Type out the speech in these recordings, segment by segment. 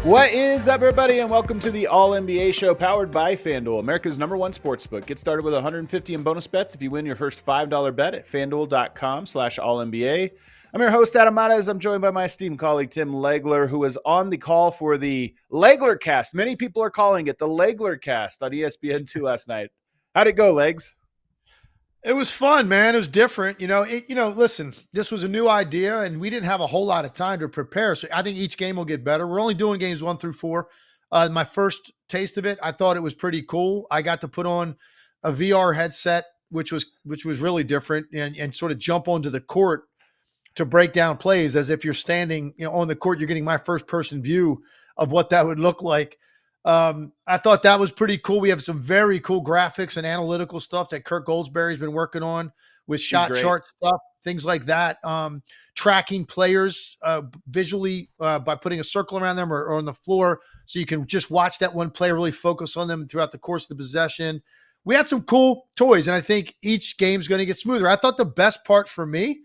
What is up, everybody, and welcome to the All-NBA show powered by FanDuel, America's #1 sportsbook. Get started with $150 in bonus bets if you win your first $5 bet at FanDuel.com/AllNBA. I'm your host, Adam Mares. I'm joined by my esteemed colleague, Tim Legler, who is on the call for the Legler cast. Many people are calling it the Legler cast on ESPN2 last night. How'd it go, Legs? It was fun, man. It was different. Listen, this was a new idea and we didn't have a whole lot of time to prepare. So I think each game will get better. We're only doing games 1 through 4. My first taste of it, I thought it was pretty cool. I got to put on a VR headset, which was really different, and sort of jump onto the court to break down plays as if you're standing, on the court. You're getting my first person view of what that would look like. I thought that was pretty cool. We have some very cool graphics and analytical stuff that Kirk Goldsberry's been working on with shot chart stuff, things like that. Tracking players visually by putting a circle around them or on the floor, so you can just watch that one player, really focus on them throughout the course of the possession. We had some cool toys, and I think each game's going to get smoother. I thought the best part for me,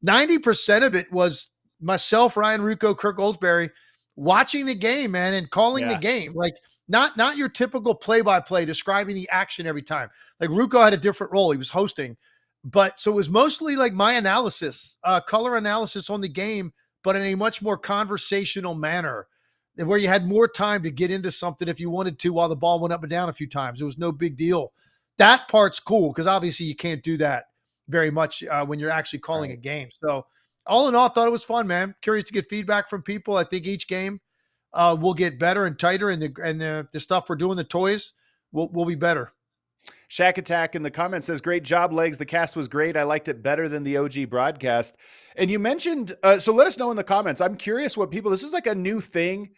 90% of it was myself, Ryan Ruocco, Kirk Goldsberry, watching the game, man, and calling the game. Like not your typical play-by-play describing the action every time. Like Ruocco had a different role. He was hosting. But so it was mostly like my analysis, color analysis on the game, but in a much more conversational manner where you had more time to get into something if you wanted to while the ball went up and down a few times. It was no big deal. That part's cool because obviously you can't do that very much when you're actually calling a game. So all in all, I thought it was fun, man. Curious to get feedback from people. I think each game will get better and tighter, and the stuff we're doing, the toys, will be better. Shack Attack in the comments says, great job, Legs. The cast was great. I liked it better than the OG broadcast. And you mentioned, so let us know in the comments. I'm curious what people, this is like a new thing.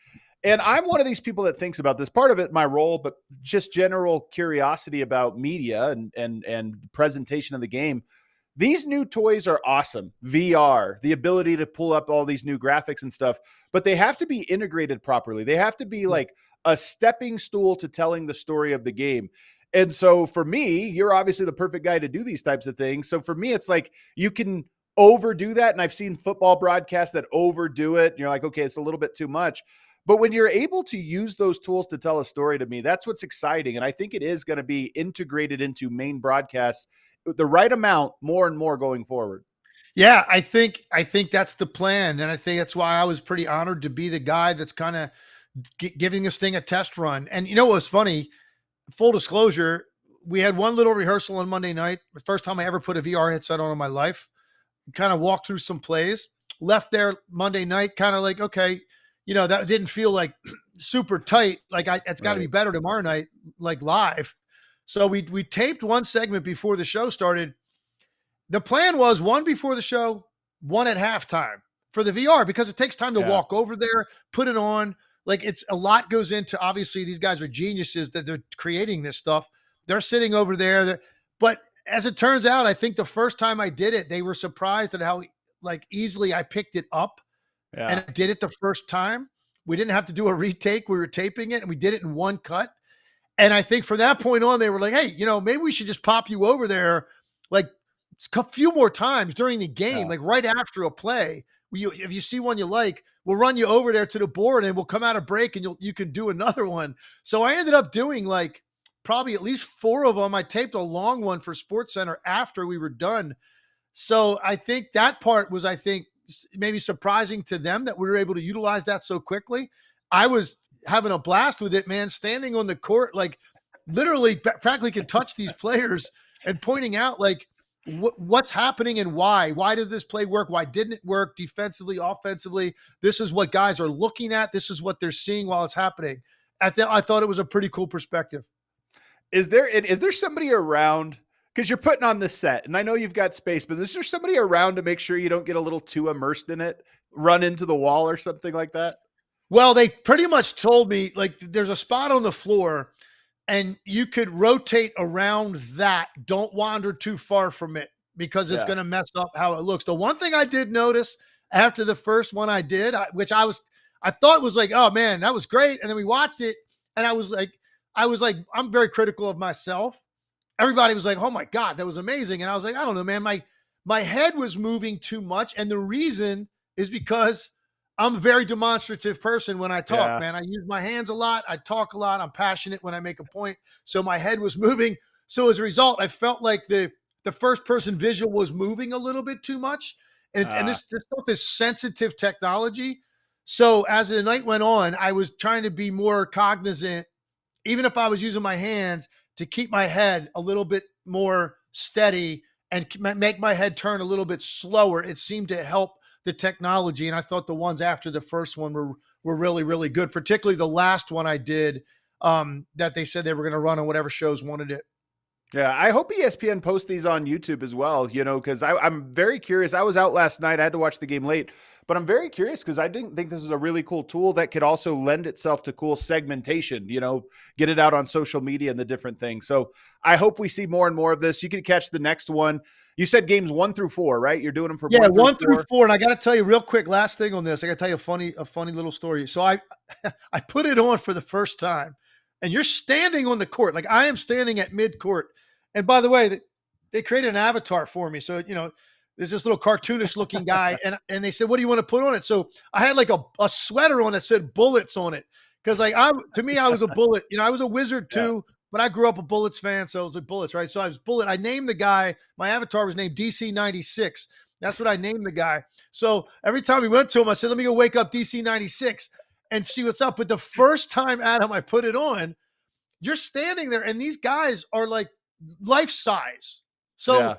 And I'm one of these people that thinks about this. Part of it, my role, but just general curiosity about media and the presentation of the game. These new toys are awesome. VR, the ability to pull up all these new graphics and stuff, but they have to be integrated properly. They have to be like a stepping stool to telling the story of the game. And so for me, you're obviously the perfect guy to do these types of things. So for me, it's like you can overdo that. And I've seen football broadcasts that overdo it. And you're like, okay, it's a little bit too much. But when you're able to use those tools to tell a story, to me, that's what's exciting. And I think it is going to be integrated into main broadcasts the right amount, more and more going forward. Yeah, I think that's the plan. And I think that's why I was pretty honored to be the guy that's kind of giving this thing a test run. And you know what's funny? Full disclosure, we had one little rehearsal on Monday night. The first time I ever put a VR headset on in my life. Kind of walked through some plays. Left there Monday night, kind of like, okay, that didn't feel like super tight. Like it's got to be better tomorrow night, like live. So we taped one segment before the show started. The plan was one before the show, one at halftime for the VR, because it takes time to walk over there, put it on. Like it's a lot goes into, obviously these guys are geniuses that they're creating this stuff. They're sitting over there. But as it turns out, I think the first time I did it, they were surprised at how like easily I picked it up and I did it the first time. We didn't have to do a retake. We were taping it and we did it in one cut. And I think from that point on, they were like, hey, maybe we should just pop you over there like a few more times during the game, like right after a play. If you see one you like, we'll run you over there to the board and we'll come out of break and you can do another one. So I ended up doing like probably at least 4 of them. I taped a long one for SportsCenter after we were done. So I think that part was, maybe surprising to them that we were able to utilize that so quickly. I was having a blast with it, man, standing on the court, like literally practically could touch these players and pointing out like what's happening and why did this play work? Why didn't it work defensively, offensively? This is what guys are looking at. This is what they're seeing while it's happening. I thought it was a pretty cool perspective. Is there somebody around? Because you're putting on this set, and I know you've got space, but is there somebody around to make sure you don't get a little too immersed in it, run into the wall or something like that? Well, they pretty much told me like there's a spot on the floor and you could rotate around that. Don't wander too far from it because it's Yeah. going to mess up how it looks. The one thing I did notice after the first one I did, I thought was like, oh man, that was great. And then we watched it and I was like, I'm very critical of myself. Everybody was like, oh my God, that was amazing. And I was like, I don't know, man, my head was moving too much. And the reason is because I'm a very demonstrative person when I talk, Yeah. man. I use my hands a lot. I talk a lot. I'm passionate when I make a point. So my head was moving. So as a result, I felt like the first person visual was moving a little bit too much. And this stuff is sensitive technology. So as the night went on, I was trying to be more cognizant, even if I was using my hands, to keep my head a little bit more steady and make my head turn a little bit slower. It seemed to help the technology. And I thought the ones after the first one were really, really good, particularly the last one I did that they said they were going to run on whatever shows wanted it. Yeah, I hope ESPN posts these on YouTube as well, because I'm very curious. I was out last night. I had to watch the game late, but I'm very curious because I didn't think this is a really cool tool that could also lend itself to cool segmentation, get it out on social media and the different things. So I hope we see more and more of this. You can catch the next one. You said games 1 through 4, right? You're doing them from Yeah, 1 through 4. And I got to tell you real quick, last thing on this, I got to tell you a funny little story. So I put it on for the first time and you're standing on the court. Like I am standing at mid court. And by the way, they created an avatar for me. So, there's this little cartoonish looking guy and they said, what do you want to put on it? So I had like a sweater on that said Bullets on it. Cause like to me, I was a Bullet, I was a Wizard Yeah. too, but I grew up a Bullets fan. So I was like Bullets, right? So I was Bullet. I named the guy, my avatar was named DC 96. That's what I named the guy. So every time we went to him, I said, let me go wake up DC 96 and see what's up. But the first time, Adam, I put it on, you're standing there and these guys are like life size. So Yeah.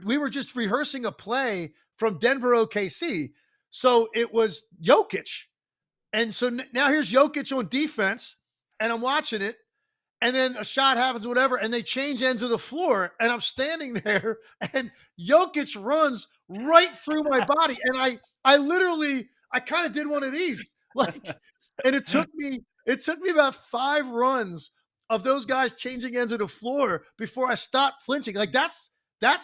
we were just rehearsing a play from Denver OKC. So it was Jokic. And so now here's Jokic on defense and I'm watching it and then a shot happens, whatever, and they change ends of the floor and I'm standing there and Jokic runs right through my body. And I kind of did one of these like, and it took me about 5 runs of those guys changing ends of the floor before I stopped flinching. Like that's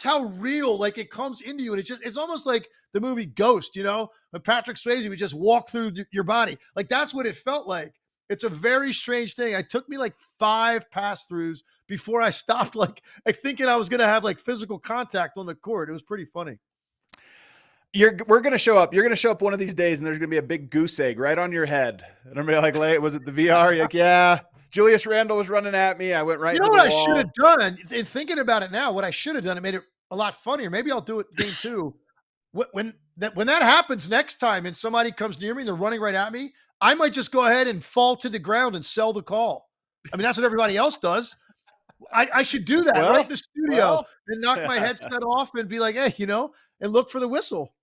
how real, like it comes into you. And it's almost like the movie Ghost, when Patrick Swayze would just walk through your body. Like that's what it felt like. It's a very strange thing. It took me like 5 pass throughs before I stopped, like thinking I was going to have like physical contact on the court. It was pretty funny. We're going to show up. You're going to show up one of these days and there's going to be a big goose egg right on your head. And I'm going to be like, was it the VR? You're like, yeah. Julius Randle was running at me. I went right into the wall. I should have done, in thinking about it now, what I should have done, it made it a lot funnier. Maybe I'll do it game 2. When that happens next time and somebody comes near me and they're running right at me, I might just go ahead and fall to the ground and sell the call. I mean, that's what everybody else does. I should do that right in the studio and knock my headset off and be like, hey, and look for the whistle.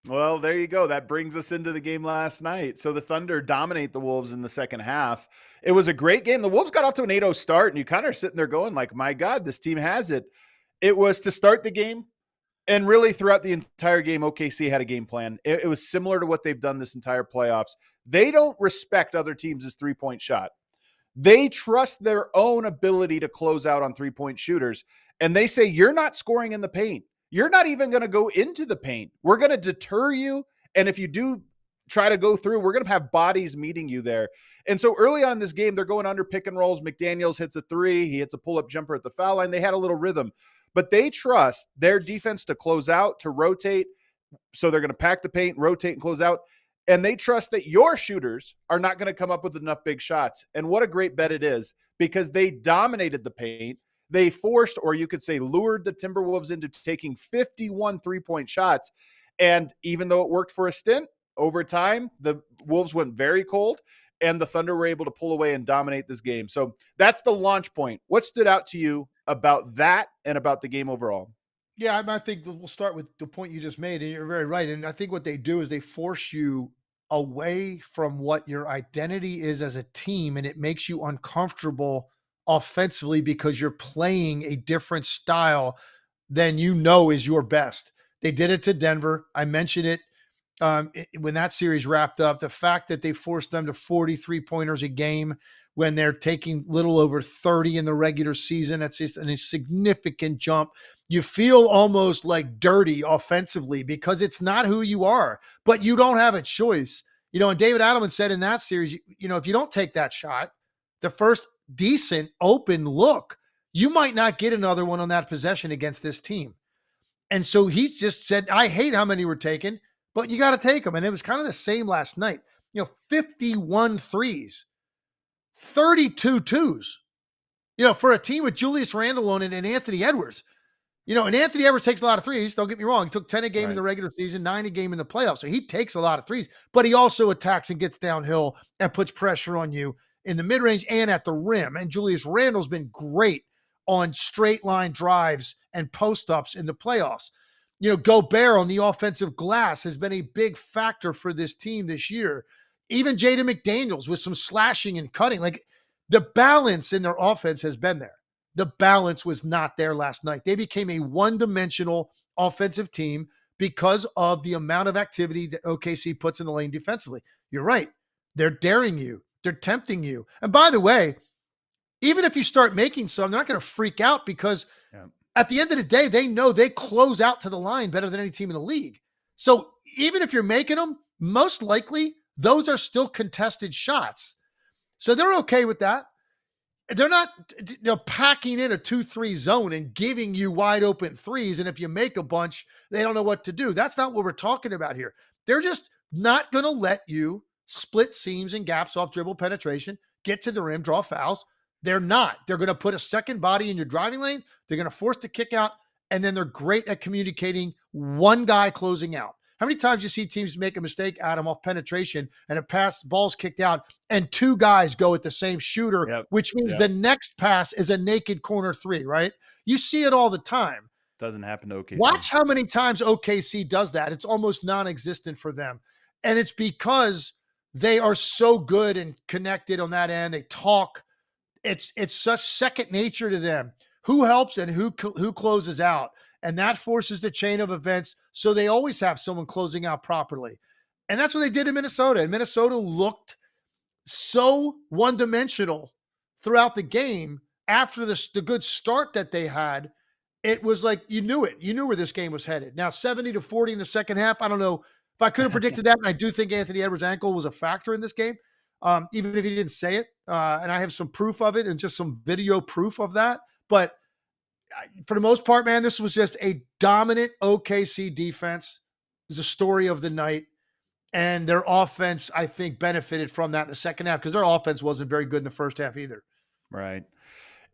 Well, there you go. That brings us into the game last night. So the Thunder dominate the Wolves in the second half. It was a great game. The Wolves got off to an 8-0 start, and you kind of are sitting there going like, my God, this team has it. It was to start the game, and really throughout the entire game, OKC had a game plan. It was similar to what they've done this entire playoffs. They don't respect other teams' three-point shot. They trust their own ability to close out on three-point shooters, and they say, you're not scoring in the paint. You're not even going to go into the paint. We're going to deter you. And if you do try to go through, we're going to have bodies meeting you there. And so early on in this game, they're going under pick and rolls. McDaniels hits a 3. He hits a pull-up jumper at the foul line. They had a little rhythm. But they trust their defense to close out, to rotate. So they're going to pack the paint, rotate, and close out. And they trust that your shooters are not going to come up with enough big shots. And what a great bet it is, because they dominated the paint. They forced, or you could say lured, the Timberwolves into taking 51 three-point shots. And even though it worked for a stint, over time, the Wolves went very cold, and the Thunder were able to pull away and dominate this game. So that's the launch point. What stood out to you about that and about the game overall? Yeah, I think we'll start with the point you just made, and you're very right. And I think what they do is they force you away from what your identity is as a team, and it makes you uncomfortable offensively because you're playing a different style than is your best. They did it to Denver. I mentioned it when that series wrapped up. The fact that they forced them to 43 pointers a game when they're taking little over 30 in the regular season, that's just a significant jump. You feel almost like dirty offensively because it's not who you are, but you don't have a choice. And David Adelman said in that series, if you don't take that shot, the first decent open look, you might not get another one on that possession against this team. And so he just said, I hate how many were taken, but you got to take them. And it was kind of the same last night. 51 threes, 32 twos, for a team with Julius Randle on it and Anthony Edwards. And Anthony Edwards takes a lot of threes. Don't get me wrong. He took 10 a game in the regular season, 9 a game in the playoffs. So he takes a lot of threes, but he also attacks and gets downhill and puts pressure on you in the mid-range and at the rim. And Julius Randle's been great on straight line drives and post-ups in the playoffs. Gobert on the offensive glass has been a big factor for this team this year. Even Jaden McDaniels with some slashing and cutting. Like, the balance in their offense has been there. The balance was not there last night. They became a one-dimensional offensive team because of the amount of activity that OKC puts in the lane defensively. You're right. They're daring you. They're tempting you. And by the way, even if you start making some, they're not going to freak out because at the end of the day, they know they close out to the line better than any team in the league. So even if you're making them, most likely those are still contested shots. So they're okay with that. They're not packing in a 2-3 zone and giving you wide open threes. And if you make a bunch, they don't know what to do. That's not what we're talking about here. They're just not going to let you split seams and gaps off dribble penetration, get to the rim, draw fouls. They're not. They're going to put a second body in your driving lane. They're going to force the kick out. And then they're great at communicating one guy closing out. How many times you see teams make a mistake, Adam, off penetration and a pass, ball's kicked out, and two guys go at the same shooter, which means the next pass is a naked corner three, right? You see it all the time. Doesn't happen to OKC. Watch how many times OKC does that. It's almost non-existent for them. And it's because they are so good and connected on that end. They talk. It's such second nature to them. Who helps and who closes out. And that forces the chain of events. So they always have someone closing out properly. And that's what they did in Minnesota. And Minnesota looked so one-dimensional throughout the game after the good start that they had. It was like you knew it. You knew where this game was headed. Now, 70-40 in the second half. I don't know if I could have predicted that. And I do think Anthony Edwards' ankle was a factor in this game, even if he didn't say it. And I have some proof of it and just some video proof of that. But for the most part, man, this was just a dominant OKC defense. It was a story of the night. And their offense, I think, benefited from that in the second half because their offense wasn't very good in the first half either. Right.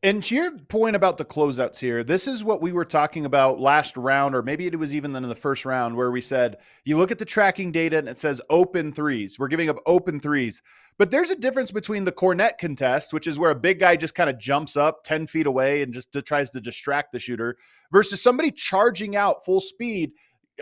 And to your point about the closeouts here, this is what we were talking about last round, or maybe it was even in the first round, where we said, you look at the tracking data and it says open threes. We're giving up open threes. But there's a difference between the Cornet contest, which is where a big guy just kind of jumps up 10 feet away and just tries to distract the shooter, versus somebody charging out full speed,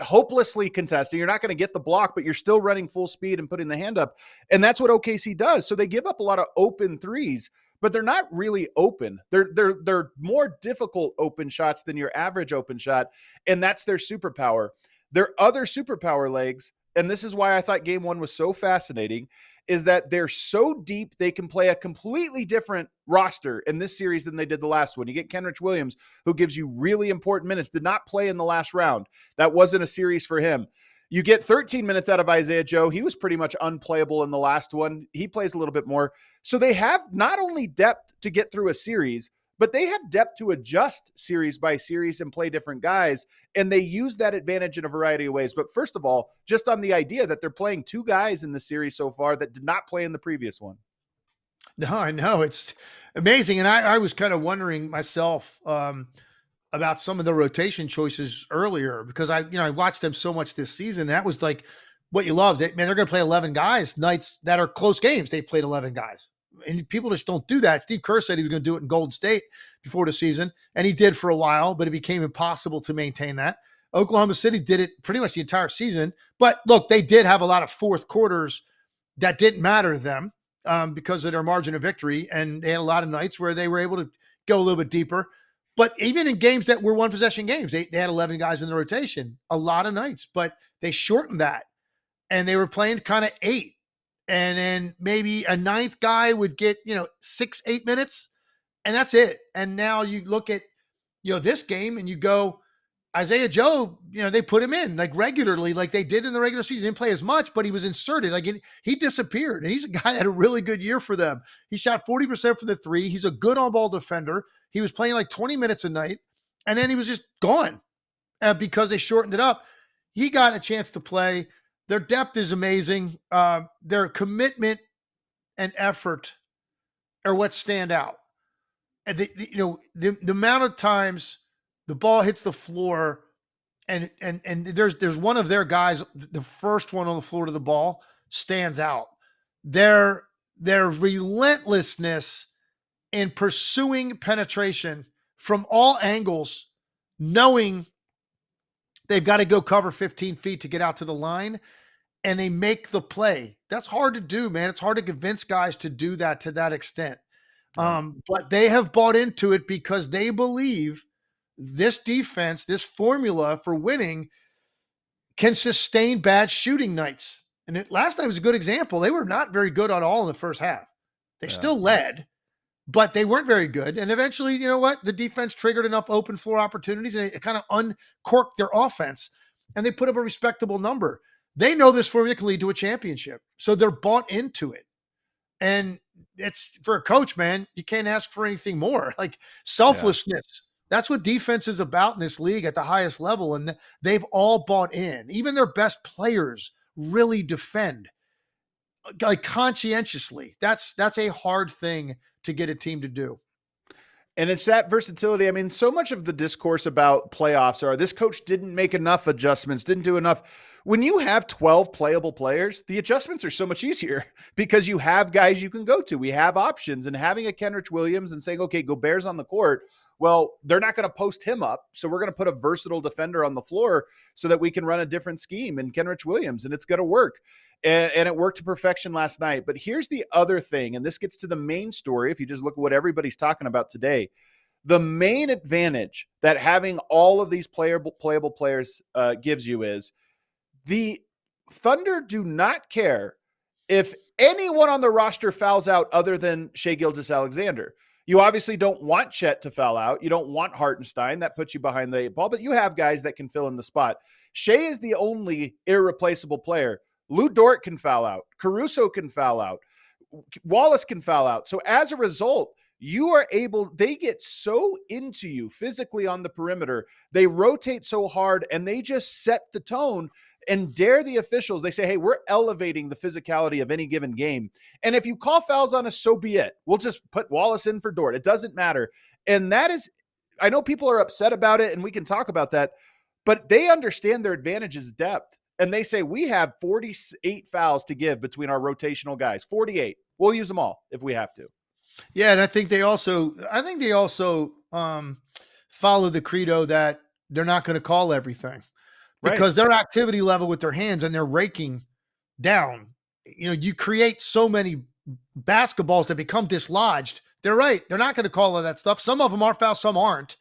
hopelessly contesting. You're not going to get the block, but you're still running full speed and putting the hand up. And that's what OKC does. So they give up a lot of open threes, but they're not really open. They're more difficult open shots than your average open shot. And that's their superpower. Their other superpower legs, and this is why I thought game one was so fascinating, is that they're so deep they can play a completely different roster in this series than they did the last one. You get Kenrich Williams, who gives you really important minutes, did not play in the last round. That wasn't a series for him. You get 13 minutes out of Isaiah Joe. He was pretty much unplayable in the last one. He plays a little bit more. So they have not only depth to get through a series, but they have depth to adjust series by series and play different guys. And they use that advantage in a variety of ways. But first of all, just on the idea that they're playing two guys in the series so far that did not play in the previous one. No, I know. It's amazing. And I was kind of wondering myself about some of the rotation choices earlier, because I watched them so much this season. That was like what you loved. Man, they're going to play 11 guys nights that are close games. They've played 11 guys. And people just don't do that. Steve Kerr said he was going to do it in Golden State before the season, and he did for a while, but it became impossible to maintain that. Oklahoma City did it pretty much the entire season. But look, they did have a lot of fourth quarters that didn't matter to them. because of their margin of victory. And they had a lot of nights where they were able to go a little bit deeper. But even in games that were one possession games, they had 11 guys in the rotation, a lot of nights, but they shortened that and they were playing kind of 8. And then maybe a 9th guy would get, 6, 8 minutes, and that's it. And now you look at, this game and you go, Isaiah Joe, they put him in like regularly, like they did in the regular season. He didn't play as much, but he was inserted. Like he disappeared, and he's a guy that had a really good year for them. He shot 40% from the 3. He's a good on-ball defender. He was playing like 20 minutes a night, and then he was just gone because they shortened it up. He got a chance to play. Their depth is amazing. Their commitment and effort are what stand out. And the amount of times the ball hits the floor, and there's one of their guys, the first one on the floor to the ball, stands out. Their relentlessness in pursuing penetration from all angles, knowing they've got to go cover 15 feet to get out to the line, and they make the play. That's hard to do, man. It's hard to convince guys to do that to that extent. But they have bought into it because they believe this defense, this formula for winning, can sustain bad shooting nights. And last night was a good example. They were not very good at all in the first half. They still led, but they weren't very good. And eventually, you know what? The defense triggered enough open floor opportunities, and it kind of uncorked their offense, and they put up a respectable number. They know this formula can lead to a championship, so they're bought into it. And it's, for a coach, man, you can't ask for anything more. Like selflessness. That's what defense is about in this league at the highest level. And they've all bought in. Even their best players really defend, like, conscientiously. That's a hard thing to get a team to do. And it's that versatility. I mean, so much of the discourse about playoffs are this coach didn't make enough adjustments, didn't do enough. When you have 12 playable players, the adjustments are so much easier because you have guys you can go to. We have options, and having a Kenrich Williams and saying, okay, Gobert's on the court. Well, they're not going to post him up. So we're going to put a versatile defender on the floor so that we can run a different scheme in Kenrich Williams, and it's going to work. And it worked to perfection last night. But here's the other thing, and this gets to the main story. If you just look at what everybody's talking about today, the main advantage that having all of these playable players gives you is the Thunder do not care if anyone on the roster fouls out other than Shai Gilgeous-Alexander. You obviously don't want Chet to foul out. You don't want Hartenstein. That puts you behind the 8 ball, but you have guys that can fill in the spot. Shai is the only irreplaceable player. Lou Dort can foul out. Caruso can foul out. Wallace can foul out. So as a result, they get so into you physically on the perimeter. They rotate so hard, and they just set the tone and dare the officials. They say, hey, we're elevating the physicality of any given game. And if you call fouls on us, so be it. We'll just put Wallace in for Dort. It doesn't matter. And that is, I know people are upset about it, and we can talk about that, but they understand their advantage is depth. And they say, we have 48 fouls to give between our rotational guys. 48. We'll use them all if we have to. Yeah, and I think they also follow the credo that they're not going to call everything, because their activity level with their hands and they're raking down. You create so many basketballs that become dislodged. They're right. They're not going to call all that stuff. Some of them are fouls, some aren't.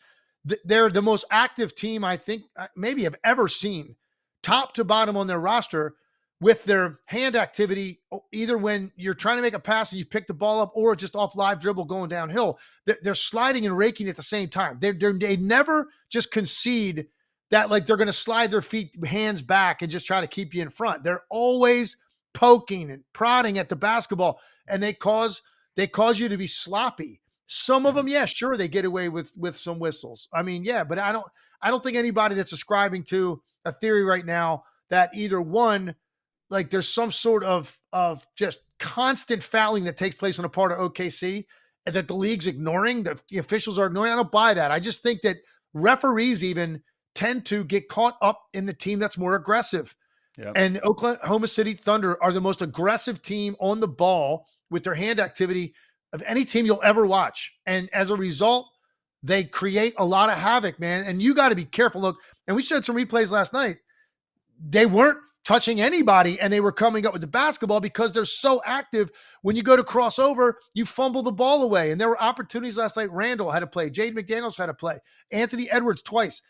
They're the most active team I think maybe I've ever seen, top to bottom on their roster, with their hand activity, either when you're trying to make a pass and you've picked the ball up, or just off live dribble going downhill. They're sliding and raking at the same time. They never just concede that, like, they're going to slide their hands back and just try to keep you in front. They're always poking and prodding at the basketball, and they cause you to be sloppy. Some of them, yeah, sure, they get away with some whistles. I mean, yeah, but I don't think anybody that's ascribing to a theory right now that either one, like, there's some sort of just constant fouling that takes place on a part of OKC and that the league's ignoring, the officials are ignoring. I don't buy that. I just think that referees even tend to get caught up in the team that's more aggressive. Yep. And Oklahoma City Thunder are the most aggressive team on the ball with their hand activity of any team you'll ever watch. And as a result, they create a lot of havoc, man. And you got to be careful. Look, and we showed some replays last night. they weren't touching anybody and they were coming up with the basketball because they're so active. When you go to crossover, you fumble the ball away. And there were opportunities last night. Randall had to play. Jaden McDaniels had to play. Anthony Edwards twice,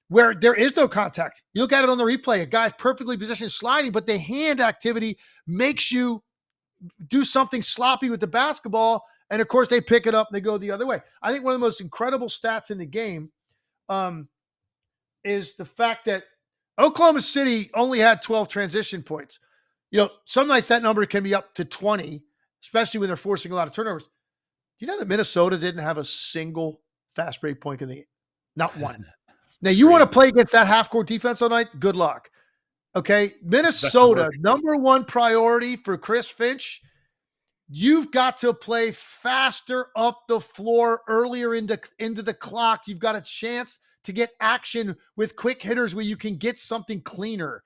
where there is no contact. You look at it on the replay, a guy's perfectly positioned sliding, but the hand activity makes you do something sloppy with the basketball. And of course, they pick it up and they go the other way. I think one of the most incredible stats in the game is the fact that Oklahoma City only had 12 transition points. Some nights that number can be up to 20, especially when they're forcing a lot of turnovers. Do you know that Minnesota didn't have a single fast break point in the game? Not one. Now, you want to play against that half-court defense all night? Good luck. Okay? Minnesota, number one priority for Chris Finch, you've got to play faster up the floor earlier into the clock. You've got a chance to get action with quick hitters where you can get something cleaner.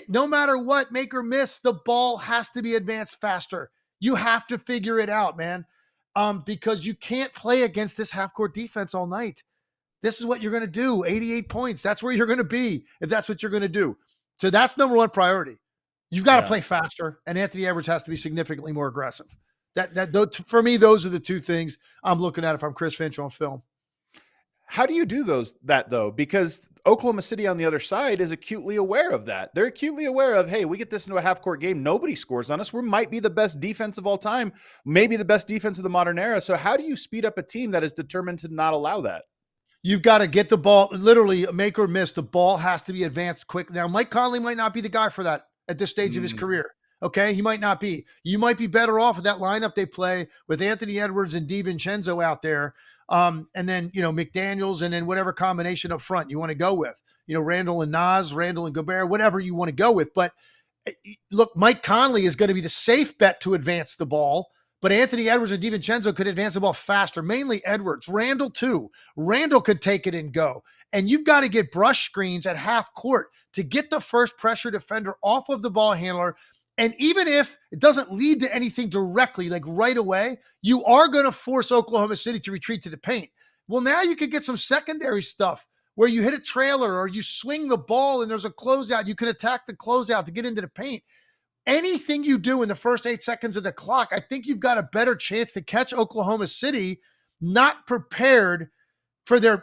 No matter what, make or miss, the ball has to be advanced faster. You have to figure it out, man, because you can't play against this half-court defense all night. This is what you're going to do, 88 points. That's where you're going to be if that's what you're going to do. So that's number one priority. You've got to play faster, and Anthony Edwards has to be significantly more aggressive. For me, those are the two things I'm looking at if I'm Chris Finch on film. How do you do that though? Because Oklahoma City on the other side is acutely aware of that. They're acutely aware of, hey, we get this into a half-court game, nobody scores on us. We might be the best defense of all time, maybe the best defense of the modern era. So how do you speed up a team that is determined to not allow that? You've got to get the ball, literally make or miss. The ball has to be advanced quick. Now, Mike Conley might not be the guy for that at this stage of his career. Okay, he might not be. You might be better off with that lineup they play with Anthony Edwards and DiVincenzo out there. And then, McDaniels and then whatever combination up front you want to go with, Randall and Nas, Randall and Gobert, whatever you want to go with. But look, Mike Conley is going to be the safe bet to advance the ball, but Anthony Edwards and DiVincenzo could advance the ball faster, mainly Edwards. Randall too. Randall could take it and go. And you've got to get brush screens at half court to get the first pressure defender off of the ball handler. And even if it doesn't lead to anything directly, like right away, you are going to force Oklahoma City to retreat to the paint. Well, now you could get some secondary stuff where you hit a trailer or you swing the ball and there's a closeout. You can attack the closeout to get into the paint. Anything you do in the first 8 seconds of the clock, I think you've got a better chance to catch Oklahoma City not prepared for their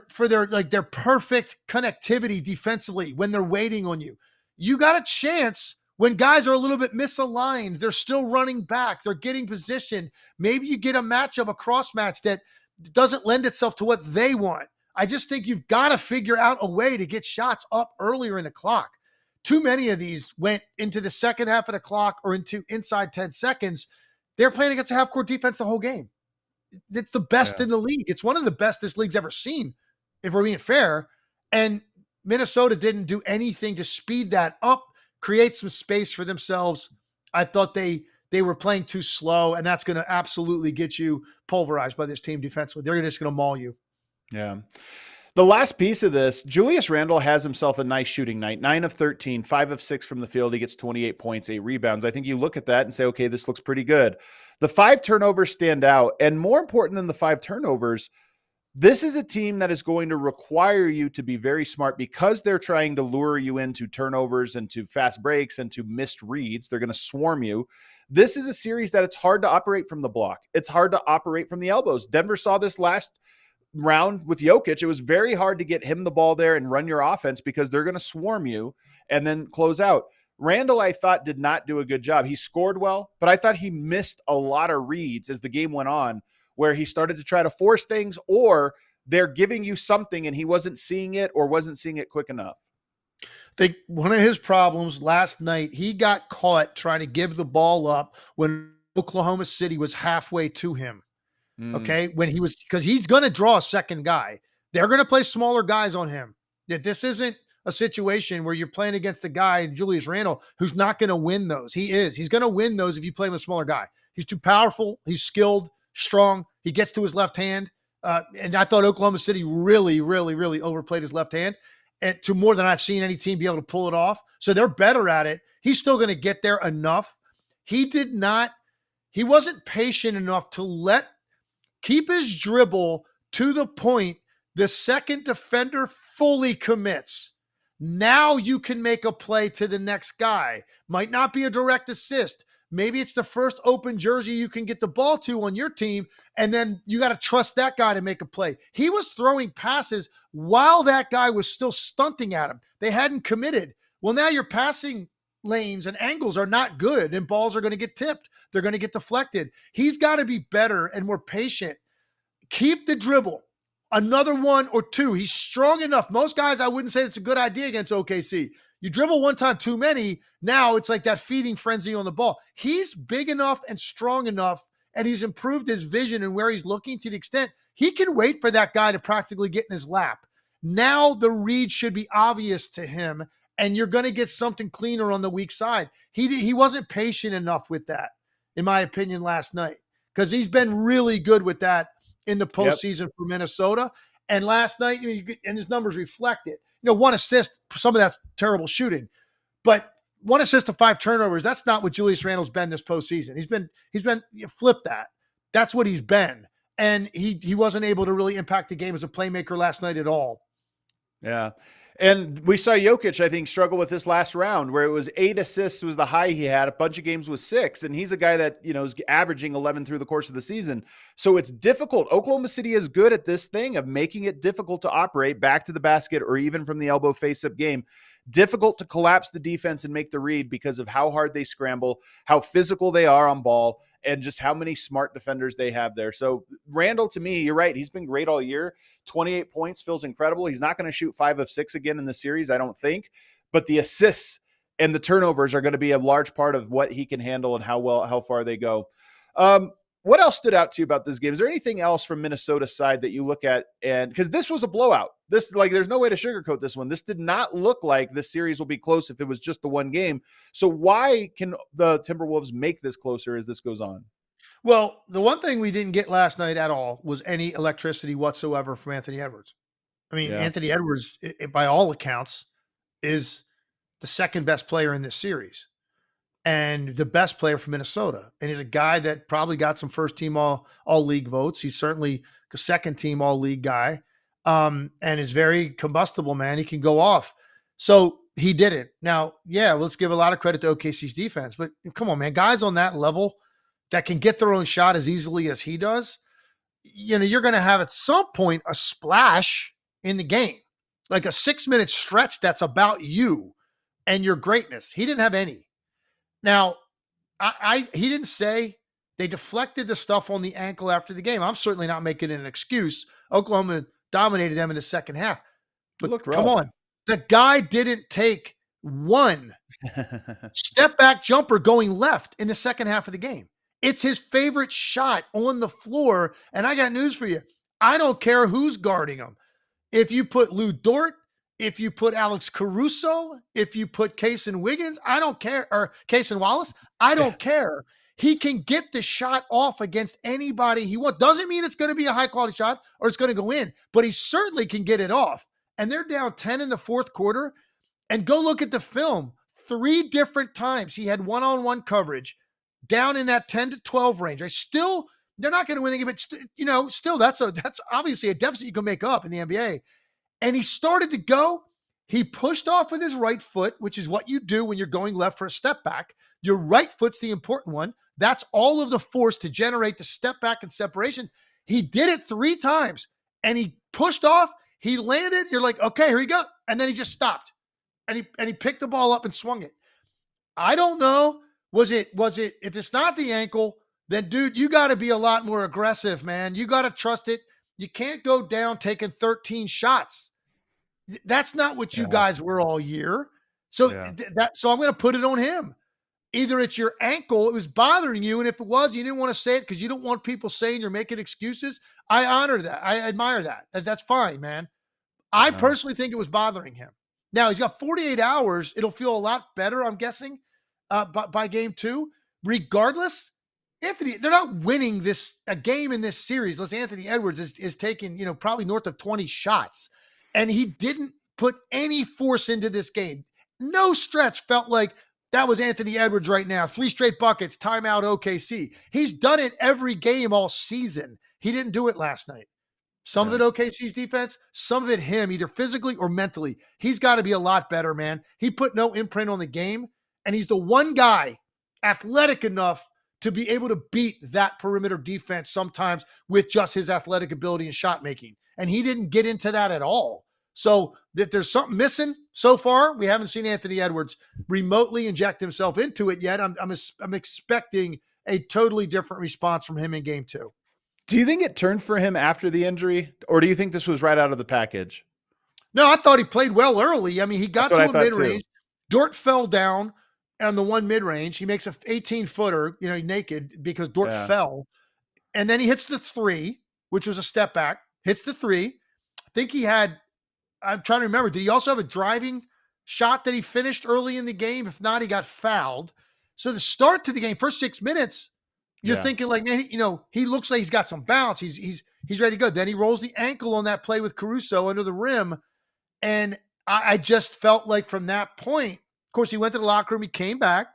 perfect connectivity defensively when they're waiting on you. You got a chance. When guys are a little bit misaligned, they're still running back, they're getting positioned. Maybe you get a matchup, a cross match that doesn't lend itself to what they want. I just think you've got to figure out a way to get shots up earlier in the clock. Too many of these went into the second half of the clock or into inside 10 seconds. They're playing against a half-court defense the whole game. It's the best in the league. It's one of the best this league's ever seen, if we're being fair. And Minnesota didn't do anything to speed that up, create some space for themselves. I thought they were playing too slow, and that's going to absolutely get you pulverized by this team defensively. They're just going to maul you. Yeah. The last piece of this, Julius Randle has himself a nice shooting night, 9 of 13, 5 of 6 from the field. He gets 28 points, 8 rebounds. I think you look at that and say, okay, this looks pretty good. The 5 turnovers stand out, and more important than the 5 turnovers, this is a team that is going to require you to be very smart because they're trying to lure you into turnovers and to fast breaks and to missed reads. They're going to swarm you. This is a series that it's hard to operate from the block. It's hard to operate from the elbows. Denver saw this last round with Jokic. It was very hard to get him the ball there and run your offense because they're going to swarm you and then close out. Randall, I thought, did not do a good job. He scored well, but I thought he missed a lot of reads as the game went on, where he started to try to force things, or they're giving you something and he wasn't seeing it or wasn't seeing it quick enough. I think one of his problems last night, he got caught trying to give the ball up when Oklahoma City was halfway to him. Okay. Because he's going to draw a second guy. They're going to play smaller guys on him. This isn't a situation where you're playing against the guy, Julius Randle, who's not going to win those. He's going to win those if you play with a smaller guy. He's too powerful. He's skilled, strong. He gets to his left hand. And I thought Oklahoma City really, really, really overplayed his left hand, and to more than I've seen any team be able to pull it off. So they're better at it. He's still going to get there enough. He wasn't patient enough to keep his dribble to the point the second defender fully commits. Now you can make a play to the next guy. Might not be a direct assist. Maybe it's the first open jersey you can get the ball to on your team, and then you got to trust that guy to make a play. He was throwing passes while that guy was still stunting at him. They hadn't committed. Well, now your passing lanes and angles are not good, and balls are going to get tipped. They're going to get deflected. He's got to be better and more patient. Keep the dribble. Another one or two. He's strong enough. Most guys, I wouldn't say it's a good idea against OKC. You dribble one time too many, now it's like that feeding frenzy on the ball. He's big enough and strong enough, and he's improved his vision and where he's looking to the extent he can wait for that guy to practically get in his lap. Now the read should be obvious to him, and you're going to get something cleaner on the weak side. He wasn't patient enough with that, in my opinion, last night, because he's been really good with that in the postseason for Minnesota. And last night, and his numbers reflect it. 1 assist, some of that's terrible shooting, but 1 assist to 5 turnovers. That's not what Julius Randle's been this postseason. He's been flip that. That's what he's been. And he wasn't able to really impact the game as a playmaker last night at all. Yeah. And we saw Jokic, I think, struggle with this last round where it was 8 assists was the high he had. A bunch of games was 6. And he's a guy that, is averaging 11 through the course of the season. So it's difficult. Oklahoma City is good at this thing of making it difficult to operate back to the basket or even from the elbow face-up game. Difficult to collapse the defense and make the read because of how hard they scramble, how physical they are on ball, and just how many smart defenders they have there. So Randle, to me, you're right. He's been great all year. 28 points feels incredible. He's not going to shoot 5 of 6 again in the series, I don't think. But the assists and the turnovers are going to be a large part of what he can handle and how far they go. What else stood out to you about this game? Is there anything else from Minnesota's side that you look at? And because this was a blowout, there's no way to sugarcoat this one. This did not look like this series will be close if it was just the one game. So why can the Timberwolves make this closer as this goes on? Well, the one thing we didn't get last night at all was any electricity whatsoever from Anthony Edwards. I mean, Anthony Edwards, by all accounts, is the second best player in this series and the best player from Minnesota. And he's a guy that probably got some first team all league votes. He's certainly a second team all league guy, and is very combustible, man. He can go off. So he didn't. Now, let's give a lot of credit to OKC's defense, but come on, man, guys on that level that can get their own shot as easily as he does, you're going to have at some point a splash in the game, like a 6-minute stretch that's about you and your greatness. He didn't have any. Now, he didn't say they deflected the stuff on the ankle after the game. I'm certainly not making it an excuse. Oklahoma dominated them in the second half. But come on, the guy didn't take one step back jumper going left in the second half of the game. It's his favorite shot on the floor. And I got news for you. I don't care who's guarding him. If you put Lou Dort, if you put Alex Caruso, if you put Kaysen Wiggins, I don't care, or Kaysen Wallace, I don't care. He can get the shot off against anybody he wants. Doesn't mean it's going to be a high-quality shot or it's going to go in, but he certainly can get it off. And they're down 10 in the fourth quarter. And go look at the film. 3 different times he had one-on-one coverage down in that 10 to 12 range. They're not going to win the game, but still that's obviously a deficit you can make up in the NBA. And he started to go. He pushed off with his right foot, which is what you do when you're going left for a step back. Your right foot's the important one. That's all of the force to generate the step back and separation. He did it 3 times, and he pushed off. He landed. You're like, okay, here you go. And then he just stopped, and he picked the ball up and swung it. I don't know. Was it? If it's not the ankle, then dude, you got to be a lot more aggressive, man. You got to trust it. You can't go down taking 13 shots. That's not what you guys were all year. So so I'm going to put it on him. Either it's your ankle, it was bothering you, and if it was, you didn't want to say it because you don't want people saying you're making excuses. I honor that. I admire that. That's fine, man. I personally think it was bothering him. Now, he's got 48 hours. It'll feel a lot better, I'm guessing, by game 2. Regardless, Anthony, they're not winning a game in this series unless Anthony Edwards is taking, probably north of 20 shots. And he didn't put any force into this game. No stretch felt like that was Anthony Edwards right now. 3 straight buckets, timeout OKC. He's done it every game all season. He didn't do it last night. Some of Yeah. it OKC's defense, some of it him, either physically or mentally. He's got to be a lot better, man. He put no imprint on the game, and he's the one guy athletic enough to be able to beat that perimeter defense sometimes with just his athletic ability and shot making. And he didn't get into that at all. So if there's something missing so far, we haven't seen Anthony Edwards remotely inject himself into it yet. I'm expecting a totally different response from him in game 2. Do you think it turned for him after the injury, or do you think this was right out of the package? No, I thought he played well early. I mean, he got to a mid-range. Dort fell down on the one mid-range. He makes a 18-footer, naked because Dort fell. And then he hits the 3, which was a step back, hits the 3. I think he had, I'm trying to remember, did he also have a driving shot that he finished early in the game? If not, he got fouled. So the start to the game, first 6 minutes, you're thinking like, man, he looks like he's got some bounce. He's ready to go. Then he rolls the ankle on that play with Caruso under the rim. And I just felt like from that point, of course, he went to the locker room. He came back.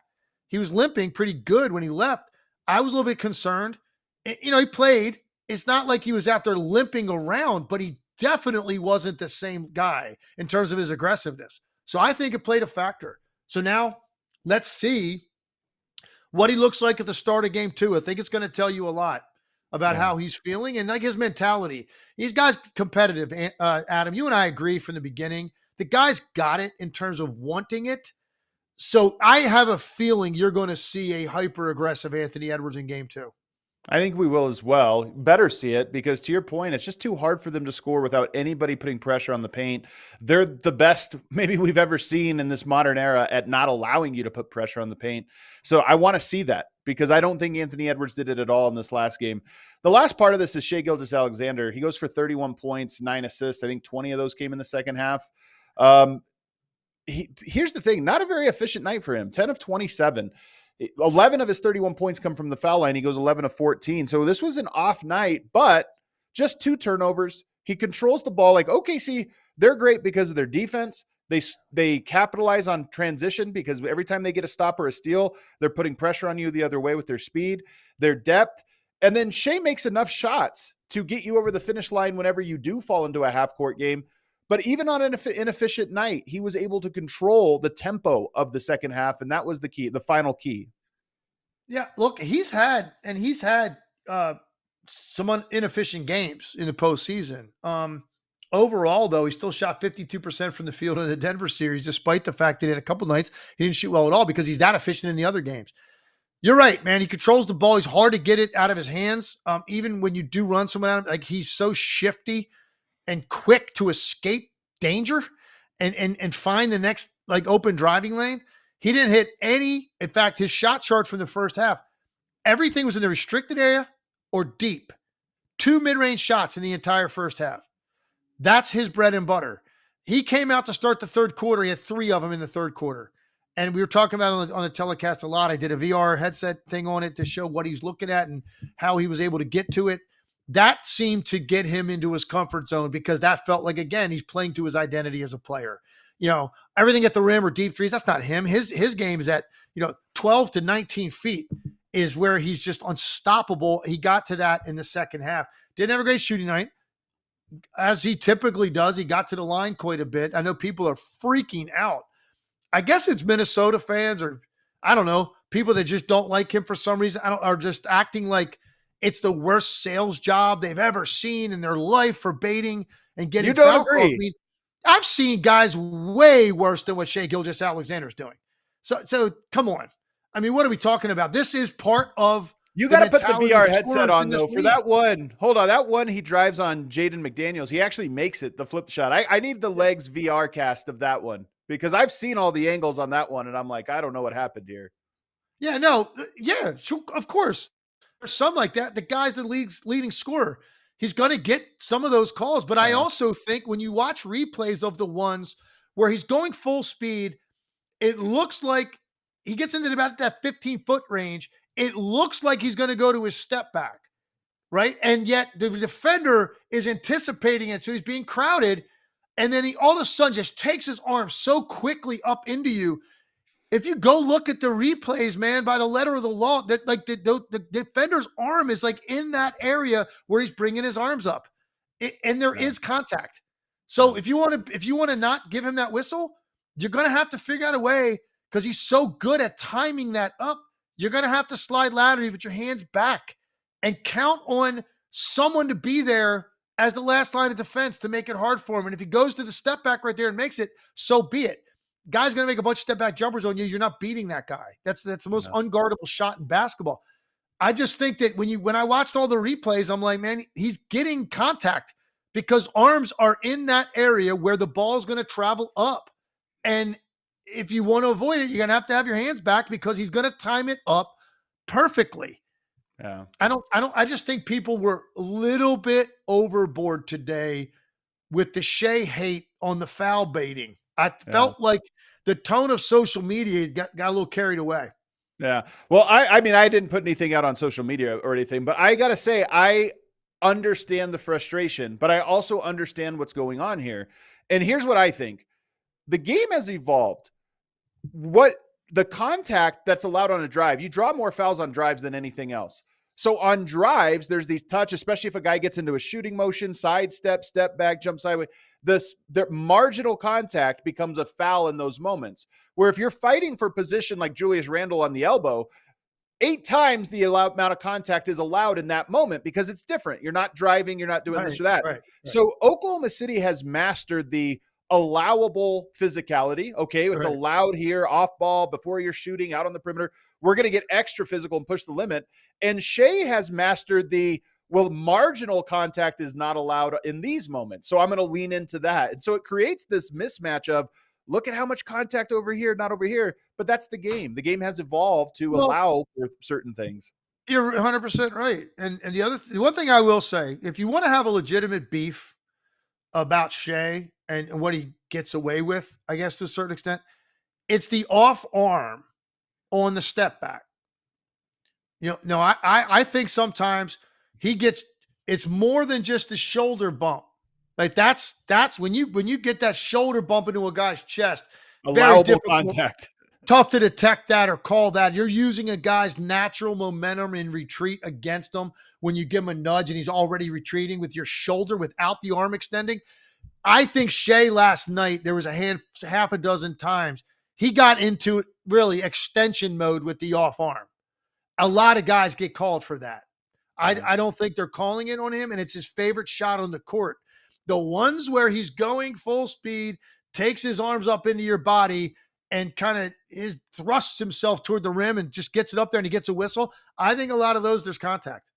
He was limping pretty good when he left. I was a little bit concerned. He played. It's not like he was out there limping around, but he definitely wasn't the same guy in terms of his aggressiveness. So I think it played a factor. So now let's see what he looks like at the start of game 2. I think it's going to tell you a lot about how he's feeling and like his mentality. These guys competitive, Adam. You and I agree from the beginning. The guy's got it in terms of wanting it. So I have a feeling you're going to see a hyper-aggressive Anthony Edwards in game 2. I think we will as well. Better see it because, to your point, it's just too hard for them to score without anybody putting pressure on the paint. They're the best maybe we've ever seen in this modern era at not allowing you to put pressure on the paint. So I want to see that because I don't think Anthony Edwards did it at all in this last game. The last part of this is Shai Gilgeous-Alexander. He goes for 31 points, 9 assists. I think 20 of those came in the second half. Here's the thing, not a very efficient night for him. 10 of 27. 11 of his 31 points come from the foul line. He goes 11 of 14. So this was an off night, but just 2 turnovers. He controls the ball. Like OKC, they're great because of their defense. They capitalize on transition because every time they get a stop or a steal, they're putting pressure on you the other way with their speed, their depth. And then Shai makes enough shots to get you over the finish line whenever you do fall into a half-court game. But even on an inefficient night, he was able to control the tempo of the second half, and that was the key, the final key. Yeah, look, he's had some inefficient games in the postseason. Overall, though, he still shot 52% from the field in the Denver series, despite the fact that in a couple nights he didn't shoot well at all because he's that efficient in the other games. You're right, man. He controls the ball. He's hard to get it out of his hands. Even when you do run someone out, like he's so shifty and quick to escape danger and find the next like open driving lane. He didn't hit any. In fact, his shot chart from the first half, everything was in the restricted area or deep. 2 mid-range shots in the entire first half. That's his bread and butter. He came out to start the third quarter. He had 3 of them in the third quarter. And we were talking about on the telecast a lot. I did a VR headset thing on it to show what he's looking at and how he was able to get to it. That seemed to get him into his comfort zone because that felt like, again, he's playing to his identity as a player. Everything at the rim or deep threes, that's not him. His game is at, 12 to 19 feet is where he's just unstoppable. He got to that in the second half. Didn't have a great shooting night, as he typically does. He got to the line quite a bit. I know people are freaking out. I guess it's Minnesota fans or, I don't know, people that just don't like him for some reason are just acting like it's the worst sales job they've ever seen in their life for baiting and getting. You don't agree? I mean, I've seen guys way worse than what Shai Gilgeous-Alexander is doing. So come on. I mean, what are we talking about? This is part of. You got to put the VR headset on though for that one. Hold on, that one he drives on Jaden McDaniels. He actually makes it the flip shot. I need the legs VR cast of that one because I've seen all the angles on that one and I'm like, I don't know what happened here. Yeah, no, yeah, sure, of course. There's some like that. The guy's the league's leading scorer. He's going to get some of those calls. But I also think when you watch replays of the ones where he's going full speed, it looks like he gets into about that 15-foot range. It looks like he's going to go to his step back, right? And yet the defender is anticipating it. So he's being crowded. And then he all of a sudden just takes his arm so quickly up into you. If you go look at the replays, man, by the letter of the law, that like the defender's arm is like in that area where he's bringing his arms up. And there is contact. So if you want to not give him that whistle, you're going to have to figure out a way, because he's so good at timing that up. You're going to have to slide laterally with your hands back and count on someone to be there as the last line of defense to make it hard for him. And if he goes to the step back right there and makes it, so be it. Guy's going to make a bunch of step back jumpers on you. You're not beating that guy. That's the most unguardable shot in basketball. I just think that when I watched all the replays, I'm like, man, he's getting contact because arms are in that area where the ball is going to travel up. And if you want to avoid it, you're going to have your hands back, because he's going to time it up perfectly. Yeah. I just think people were a little bit overboard today with the Shai hate on the foul baiting. I felt like the tone of social media got a little carried away. Yeah. Well, I mean, I didn't put anything out on social media or anything, but I got to say, I understand the frustration, but I also understand what's going on here. And here's what I think. The game has evolved. What the contact that's allowed on a drive, you draw more fouls on drives than anything else. So on drives, there's these touch, especially if a guy gets into a shooting motion, sidestep, step back, jump sideways. The marginal contact becomes a foul in those moments, where if you're fighting for position like Julius Randle on the elbow, 8 times the amount of contact is allowed in that moment, because it's different. You're not driving, you're not doing this or that. Right. So Oklahoma City has mastered the allowable physicality. Okay, it's allowed here, off ball, before you're shooting, out on the perimeter. We're going to get extra physical and push the limit. And Shai has mastered marginal contact is not allowed in these moments. So I'm going to lean into that. And so it creates this mismatch of, look at how much contact over here, not over here. But that's the game. The game has evolved to allow for certain things. You're 100% right. And the one thing I will say, if you want to have a legitimate beef about Shai and what he gets away with, I guess to a certain extent, it's the off arm on the step back. I think sometimes it's more than just a shoulder bump. Like that's when you get that shoulder bump into a guy's chest, allowable contact. Tough to detect that or call that. You're using a guy's natural momentum in retreat against him when you give him a nudge and he's already retreating with your shoulder without the arm extending. I think Shai last night, there was half a dozen times he got into really extension mode with the off arm. A lot of guys get called for that. I don't think they're calling it on him, and it's his favorite shot on the court. The ones where he's going full speed, takes his arms up into your body, and kind of thrusts himself toward the rim and just gets it up there and he gets a whistle. I think a lot of those, there's contact.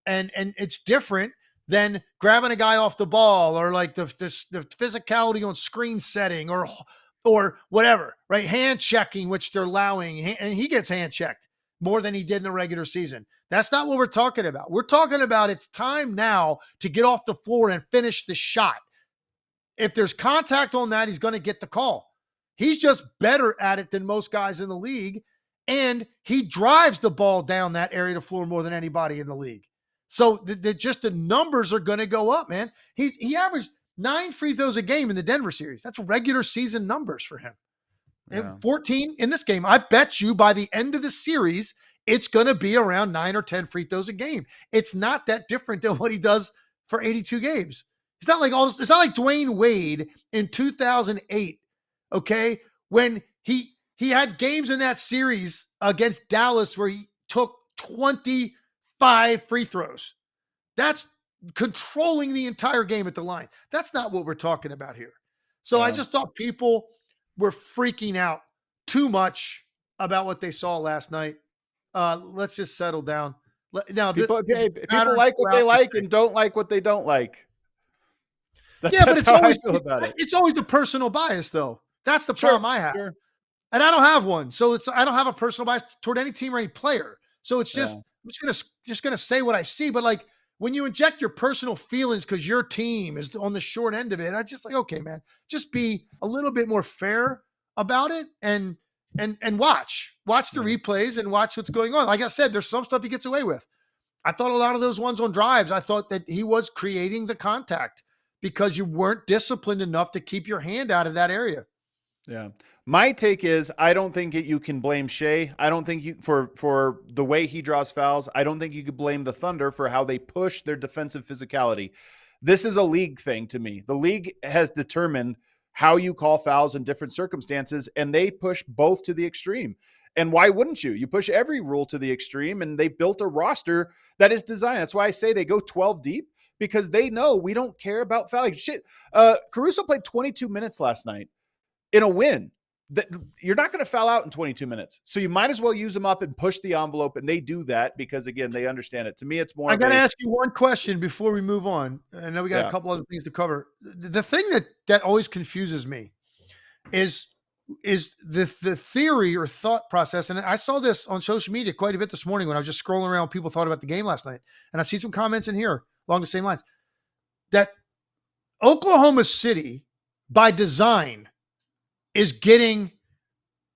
And it's different than grabbing a guy off the ball, or like the physicality on screen setting or whatever, right? Hand checking, which they're allowing, and he gets hand checked more than he did in the regular season. That's not what we're talking about. We're talking about it's time now to get off the floor and finish the shot. If there's contact on that, he's going to get the call. He's just better at it than most guys in the league, and he drives the ball down that area of the floor more than anybody in the league. So the numbers are going to go up, man. He averaged 9 free throws a game in the Denver series. That's regular season numbers for him. Yeah. 14 in this game. I bet you by the end of the series, it's going to be around 9 or 10 free throws a game. It's not that different than what he does for 82 games. It's not like Dwayne Wade in 2008. Okay, when he had games in that series against Dallas where he took 25 free throws. That's controlling the entire game at the line. That's not what we're talking about here. So I just thought people were freaking out too much about what they saw last night. Let's just settle down. Now, people like what they like and don't like what they don't like. But it's always the personal bias, though. That's the problem I have. Sure. And I don't have one. So I don't have a personal bias toward any team or any player. So it's just, I'm just gonna say what I see. But like when you inject your personal feelings because your team is on the short end of it, I just like, okay, man, just be a little bit more fair about it and watch the replays and watch what's going on. Like I said, there's some stuff he gets away with. I thought a lot of those ones on drives, I thought that he was creating the contact because you weren't disciplined enough to keep your hand out of that area. Yeah. My take is I don't think you can blame Shai. I don't think for the way he draws fouls. I don't think you could blame the Thunder for how they push their defensive physicality. This is a league thing to me. The league has determined how you call fouls in different circumstances, and they push both to the extreme. And why wouldn't you? You push every rule to the extreme, and they built a roster that is designed. That's why I say they go 12 deep, because they know we don't care about fouling. Shit, Caruso played 22 minutes last night in a win. You're not going to foul out in 22 minutes. So you might as well use them up and push the envelope. And they do that because, again, they understand it. To me, it's more. I got to ask you one question before we move on. I know we got a couple other things to cover. The thing that always confuses me is the theory or thought process. And I saw this on social media quite a bit this morning when I was just scrolling around. People thought about the game last night. And I see some comments in here along the same lines that Oklahoma City, by design, is getting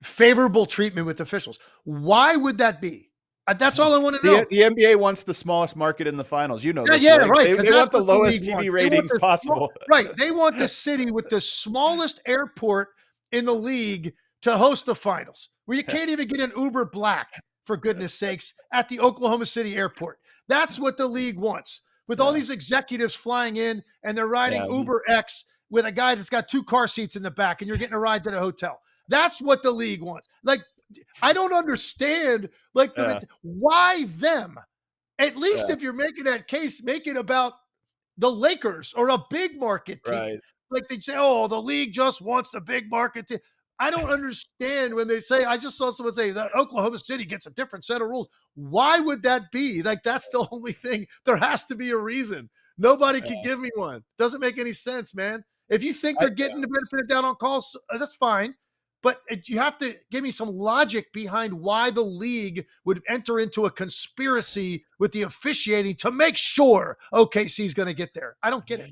favorable treatment with officials. Why would that be? That's all I want to know. The NBA wants the smallest market in the finals. You know, right. They want the lowest TV ratings possible. Right. They want the city with the smallest airport in the league to host the finals, where you can't even get an Uber Black, for goodness sakes, at the Oklahoma City airport. That's what the league wants. With all these executives flying in and they're riding Uber X with a guy that's got 2 car seats in the back and you're getting a ride to the hotel. That's what the league wants. Like, I don't understand, why them? At least if you're making that case, make it about the Lakers or a big market team. Right. Like they'd say, oh, the league just wants the big market team. I don't understand when they say, I just saw someone say that Oklahoma City gets a different set of rules. Why would that be? Like, that's the only thing. There has to be a reason. Nobody can give me one. Doesn't make any sense, man. If you think they're getting the benefit of down on calls, that's fine. But you have to give me some logic behind why the league would enter into a conspiracy with the officiating to make sure OKC is going to get there. I don't get it.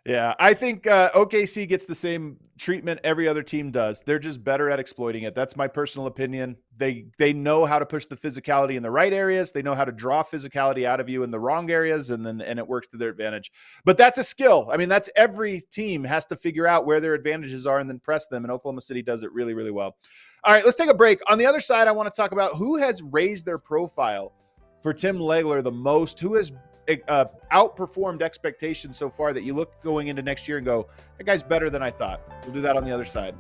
Yeah, I think OKC gets the same treatment every other team does. They're just better at exploiting it. That's my personal opinion. They know how to push the physicality in the right areas. They know how to draw physicality out of you in the wrong areas, and it works to their advantage. But that's a skill. I mean, that's every team has to figure out where their advantages are and then press them, and Oklahoma City does it really, really well. All right, let's take a break. On the other side, I want to talk about who has raised their profile for Tim Legler the most, who has outperformed expectations so far that you look going into next year and go, that guy's better than I thought. We'll do that on the other side.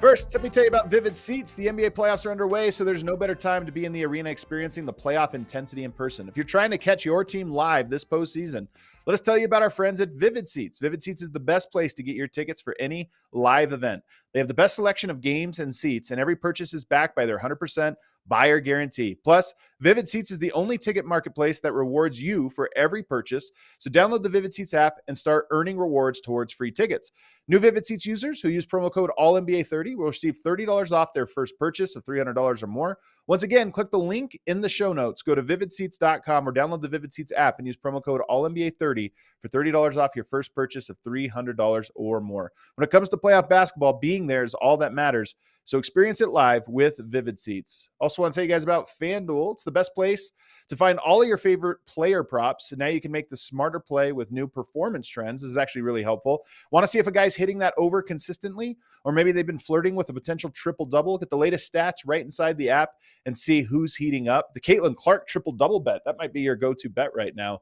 First, let me tell you about Vivid Seats. The NBA playoffs are underway, so there's no better time to be in the arena experiencing the playoff intensity in person. If you're trying to catch your team live this postseason, let us tell you about our friends at Vivid Seats. Vivid Seats is the best place to get your tickets for any live event. They have the best selection of games and seats, and every purchase is backed by their 100% buyer guarantee. Plus, Vivid Seats is the only ticket marketplace that rewards you for every purchase. So download the Vivid Seats app and start earning rewards towards free tickets. New Vivid Seats users who use promo code ALLNBA30 will receive $30 off their first purchase of $300 or more. Once again, click the link in the show notes. Go to vividseats.com or download the Vivid Seats app and use promo code ALLNBA30 for $30 off your first purchase of $300 or more. When it comes to playoff basketball, being there is all that matters. So experience it live with Vivid Seats. Also want to tell you guys about FanDuel. It's the best place to find all of your favorite player props. And now you can make the smarter play with new performance trends. This is actually really helpful. Want to see if a guy's hitting that over consistently, or maybe they've been flirting with a potential triple-double? Get the latest stats right inside the app and see who's heating up. The Caitlin Clark triple-double bet, that might be your go-to bet right now.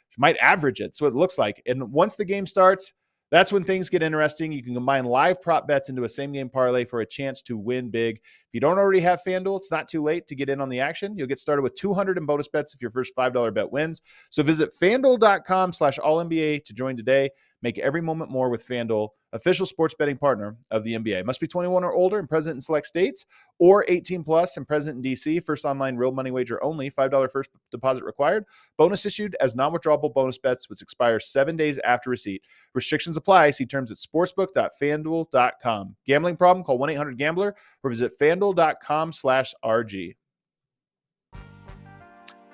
She might average it, so it looks like. And once the game starts, that's when things get interesting. You can combine live prop bets into a same-game parlay for a chance to win big. If you don't already have FanDuel, it's not too late to get in on the action. You'll get started with $200 in bonus bets if your first $5 bet wins. So visit FanDuel.com/AllNBA to join today. Make every moment more with FanDuel, official sports betting partner of the NBA. Must be 21 or older and present in select states, or 18 plus and present in DC. First online real money wager only. $5 first deposit required. Bonus issued as non-withdrawable bonus bets, which expires 7 days after receipt. Restrictions apply. See terms at sportsbook.fanduel.com. Gambling problem? Call 1-800-GAMBLER or visit fanduel.com/RG.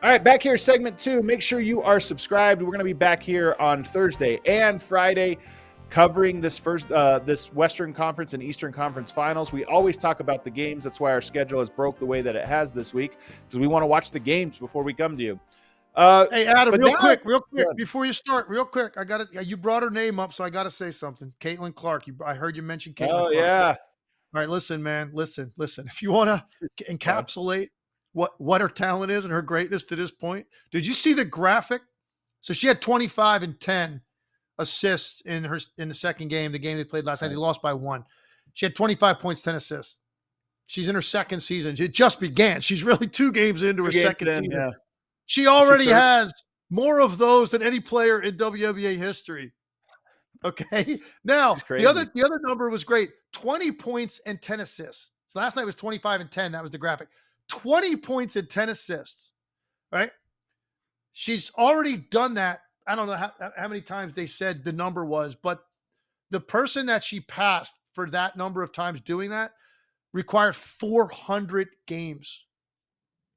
All right, back here, segment 2. Make sure you are subscribed. We're going to be back here on Thursday and Friday covering this Western Conference and Eastern Conference finals. We always talk about the games. That's why our schedule has broke the way that it has this week, because we want to watch the games before we come to you. Hey, Adam, real quick, before you start, real quick, I got it. You brought her name up, so I got to say something. Caitlin Clark. I heard you mention Caitlin Clark. Oh, yeah. All right, listen, man. Listen. If you want to encapsulate what her talent is and her greatness to this point, did you see the graphic So she had 25 and 10 assists in the second game, the game they played last night. They lost by 1. She had 25 points, 10 assists. She's in her second season. It just began. She's really 2 games into her second season. Yeah. She already has more of those than any player in WNBA history. Okay. Now, the other number was great. 20 points and 10 assists. So last night was 25 and 10. That was the graphic. 20 points and 10 assists. Right? She's already done that. I don't know how many times they said the number was, but the person that she passed for that number of times doing that required 400 games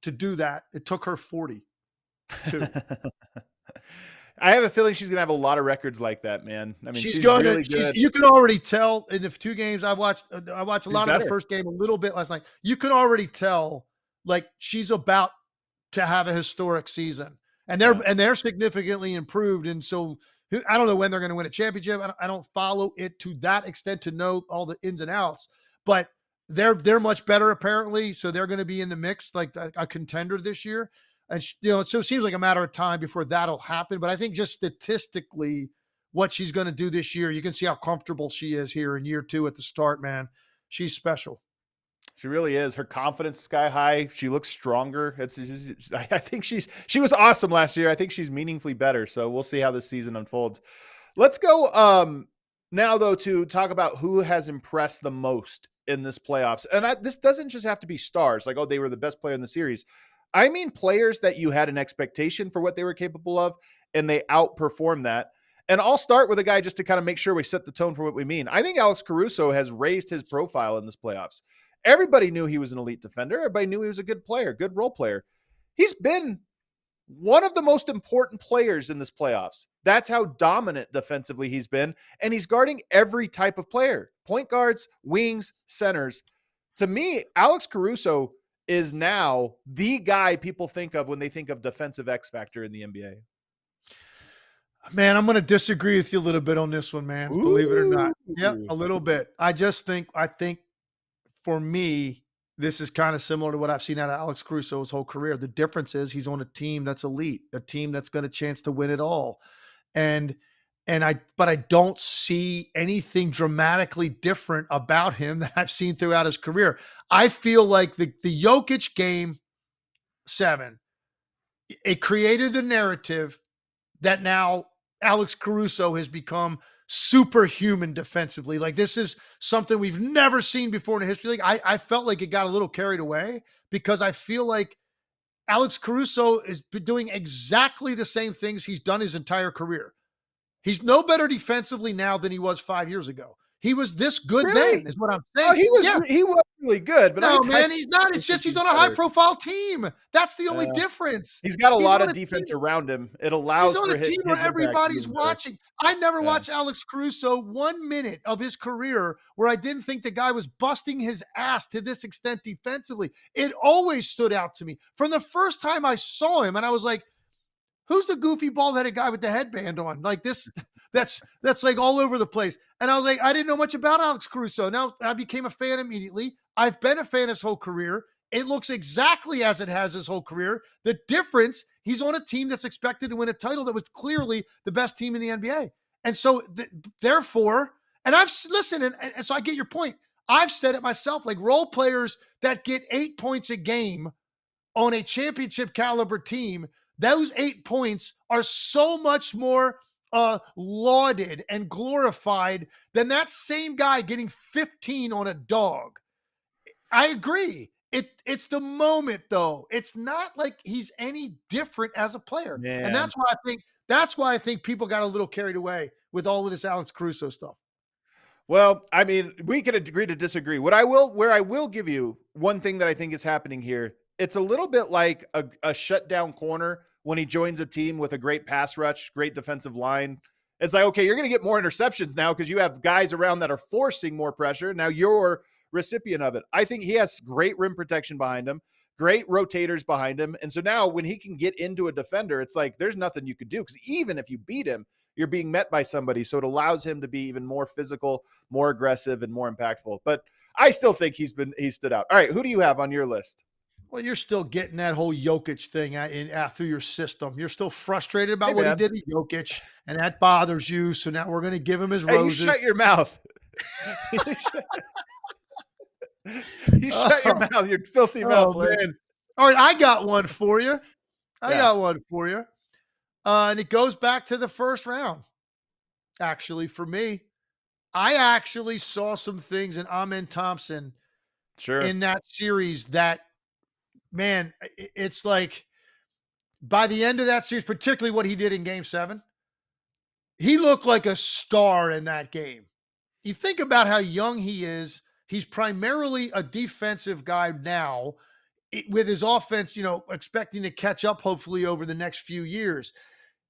to do that. It took her 42. I have a feeling she's gonna have a lot of records like that, man. I mean, she's really good. You can already tell in the 2 games I watched a lot of the first game, a little bit last night. You can already tell like she's about to have a historic season, and they're significantly improved. And so I don't know when they're going to win a championship. I don't follow it to that extent to know all the ins and outs, but they're much better apparently. So they're going to be in the mix like a contender this year. And so it seems like a matter of time before that'll happen. But I think just statistically, what she's going to do this year, you can see how comfortable she is here in year 2 at the start, man. She's special. She really is. Her confidence sky high. She looks stronger. I think she was awesome last year. I think she's meaningfully better. So we'll see how this season unfolds. Let's go now though to talk about who has impressed the most in this playoffs. And this doesn't just have to be stars like, oh, they were the best player in the series. I mean, players that you had an expectation for what they were capable of, and they outperformed that. And I'll start with a guy just to kind of make sure we set the tone for what we mean. I think Alex Caruso has raised his profile in this playoffs. Everybody knew he was an elite defender. Everybody knew he was a good player, good role player. He's been one of the most important players in this playoffs. That's how dominant defensively he's been. And he's guarding every type of player, point guards, wings, centers. To me, Alex Caruso is now the guy people think of when they think of defensive X factor in the NBA. Man, I'm going to disagree with you a little bit on this one, man. Ooh. Believe it or not. Yeah, a little bit. I think for me, this is kind of similar to what I've seen out of Alex Caruso his whole career. The difference is he's on a team that's elite, a team that's got a chance to win it all. But I don't see anything dramatically different about him that I've seen throughout his career. I feel like the Jokic game 7, it created the narrative that now Alex Caruso has become superhuman defensively. Like this is something we've never seen before in the history. Like I felt like it got a little carried away because I feel like Alex Caruso is doing exactly the same things he's done his entire career. He's no better defensively now than he was 5 years ago. He was this good then, is what I'm saying. Oh, he was really good, but no, man, he's not. It's just he's on a high-profile team. That's the only difference. He's got a lot of defense around him. It allows he's on a team where everybody's watching. I never watched Alex Caruso 1 minute of his career where I didn't think the guy was busting his ass to this extent defensively. It always stood out to me from the first time I saw him, and I was like, who's the goofy bald-headed guy with the headband on? Like this, that's like all over the place. And I was like, I didn't know much about Alex Caruso. Now I became a fan immediately. I've been a fan his whole career. It looks exactly as it has his whole career. The difference, he's on a team that's expected to win a title that was clearly the best team in the NBA. And so therefore, and listen, and so I get your point. I've said it myself, like role players that get 8 points a game on a championship caliber team, those 8 points are so much more lauded and glorified than that same guy getting 15 on a dog. I agree. It's the moment though. It's not like he's any different as a player. Man. And that's why I think people got a little carried away with all of this Alex Caruso stuff. Well, I mean, we can agree to disagree. Where I will give you one thing that I think is happening here. It's a little bit like a shutdown corner when he joins a team with a great pass rush, great defensive line. It's like, okay, you're going to get more interceptions now because you have guys around that are forcing more pressure. Now you're recipient of it. I think he has great rim protection behind him, great rotators behind him. And so now when he can get into a defender, it's like there's nothing you could do because even if you beat him, you're being met by somebody. So it allows him to be even more physical, more aggressive, and more impactful. But I still think he stood out. All right, who do you have on your list? Well, you're still getting that whole Jokic thing through your system. You're still frustrated Hey, about what he man. did to Jokic, and that bothers you. So now we're going to give him his Hey, you roses. shut your mouth. You shut your Oh, mouth, your filthy mouth, oh Legs. man. All right, I got one for you. Yeah, And it goes back to the first round. Actually, for me, I actually saw some things in Amen Thompson sure. in that series that, man, it's like by the end of that series, particularly what he did in game 7, he looked like a star in that game. You think about how young he is. He's primarily a defensive guy now with his offense, expecting to catch up hopefully over the next few years.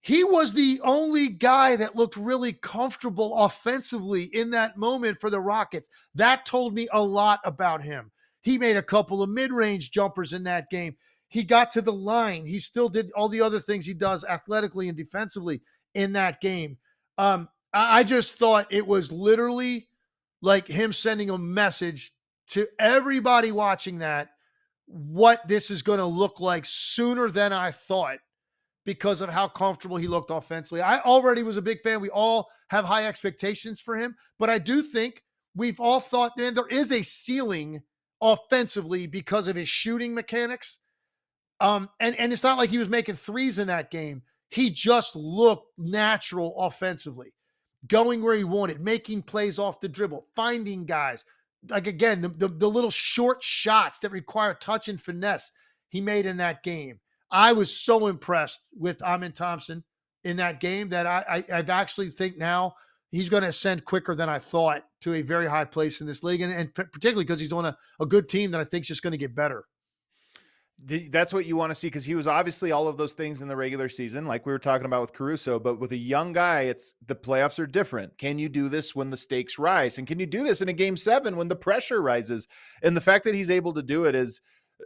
He was the only guy that looked really comfortable offensively in that moment for the Rockets. That told me a lot about him. He made a couple of mid-range jumpers in that game. He got to the line. He still did all the other things he does athletically and defensively in that game. I just thought it was literally like him sending a message to everybody watching that, what this is going to look like sooner than I thought, because of how comfortable he looked offensively. I already was a big fan. We all have high expectations for him, but I do think we've all thought, man, there is a ceiling offensively because of his shooting mechanics. And it's not like he was making threes in that game. He just looked natural offensively, going where he wanted, making plays off the dribble, finding guys. Like, again, the little short shots that require touch and finesse he made in that game. I was so impressed with Amen Thompson in that game that I actually think now he's going to ascend quicker than I thought to a very high place in this league, and particularly because he's on a good team that I think is just going to get better. That's what you want to see, because he was obviously all of those things in the regular season, like we were talking about with Caruso. But with a young guy, it's the playoffs are different. Can you do this when the stakes rise? And can you do this in a game 7 when the pressure rises? And the fact that he's able to do it is,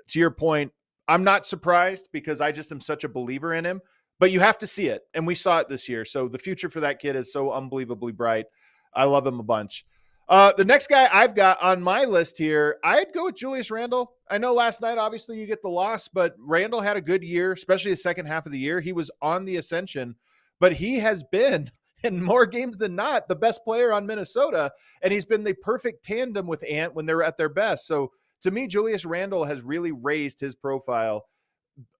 to your point, I'm not surprised, because I just am such a believer in him. But you have to see it, and we saw it this year. So the future for that kid is so unbelievably bright. I love him a bunch. The next guy I've got on my list here, I'd go with Julius Randle. I know last night, obviously, you get the loss, but Randle had a good year, especially the second half of the year. He was on the ascension, but he has been, in more games than not, the best player on Minnesota, and he's been the perfect tandem with Ant when they're at their best. So to me, Julius Randle has really raised his profile,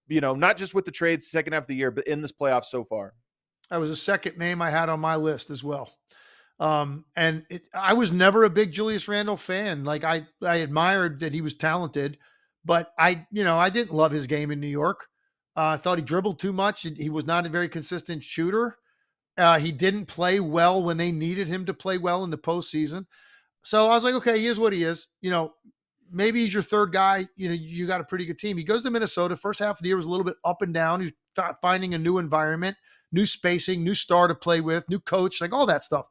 not just with the trades second half of the year, but in this playoff so far. That was the second name I had on my list as well. I was never a big Julius Randle fan. Like I admired that he was talented, but I didn't love his game in New York. I thought he dribbled too much. He was not a very consistent shooter. He didn't play well when they needed him to play well in the postseason. So I was like, okay, here's what he is. Maybe he's your third guy. You got a pretty good team. He goes to Minnesota. First half of the year was a little bit up and down. He's finding a new environment, new spacing, new star to play with, new coach, like all that stuff.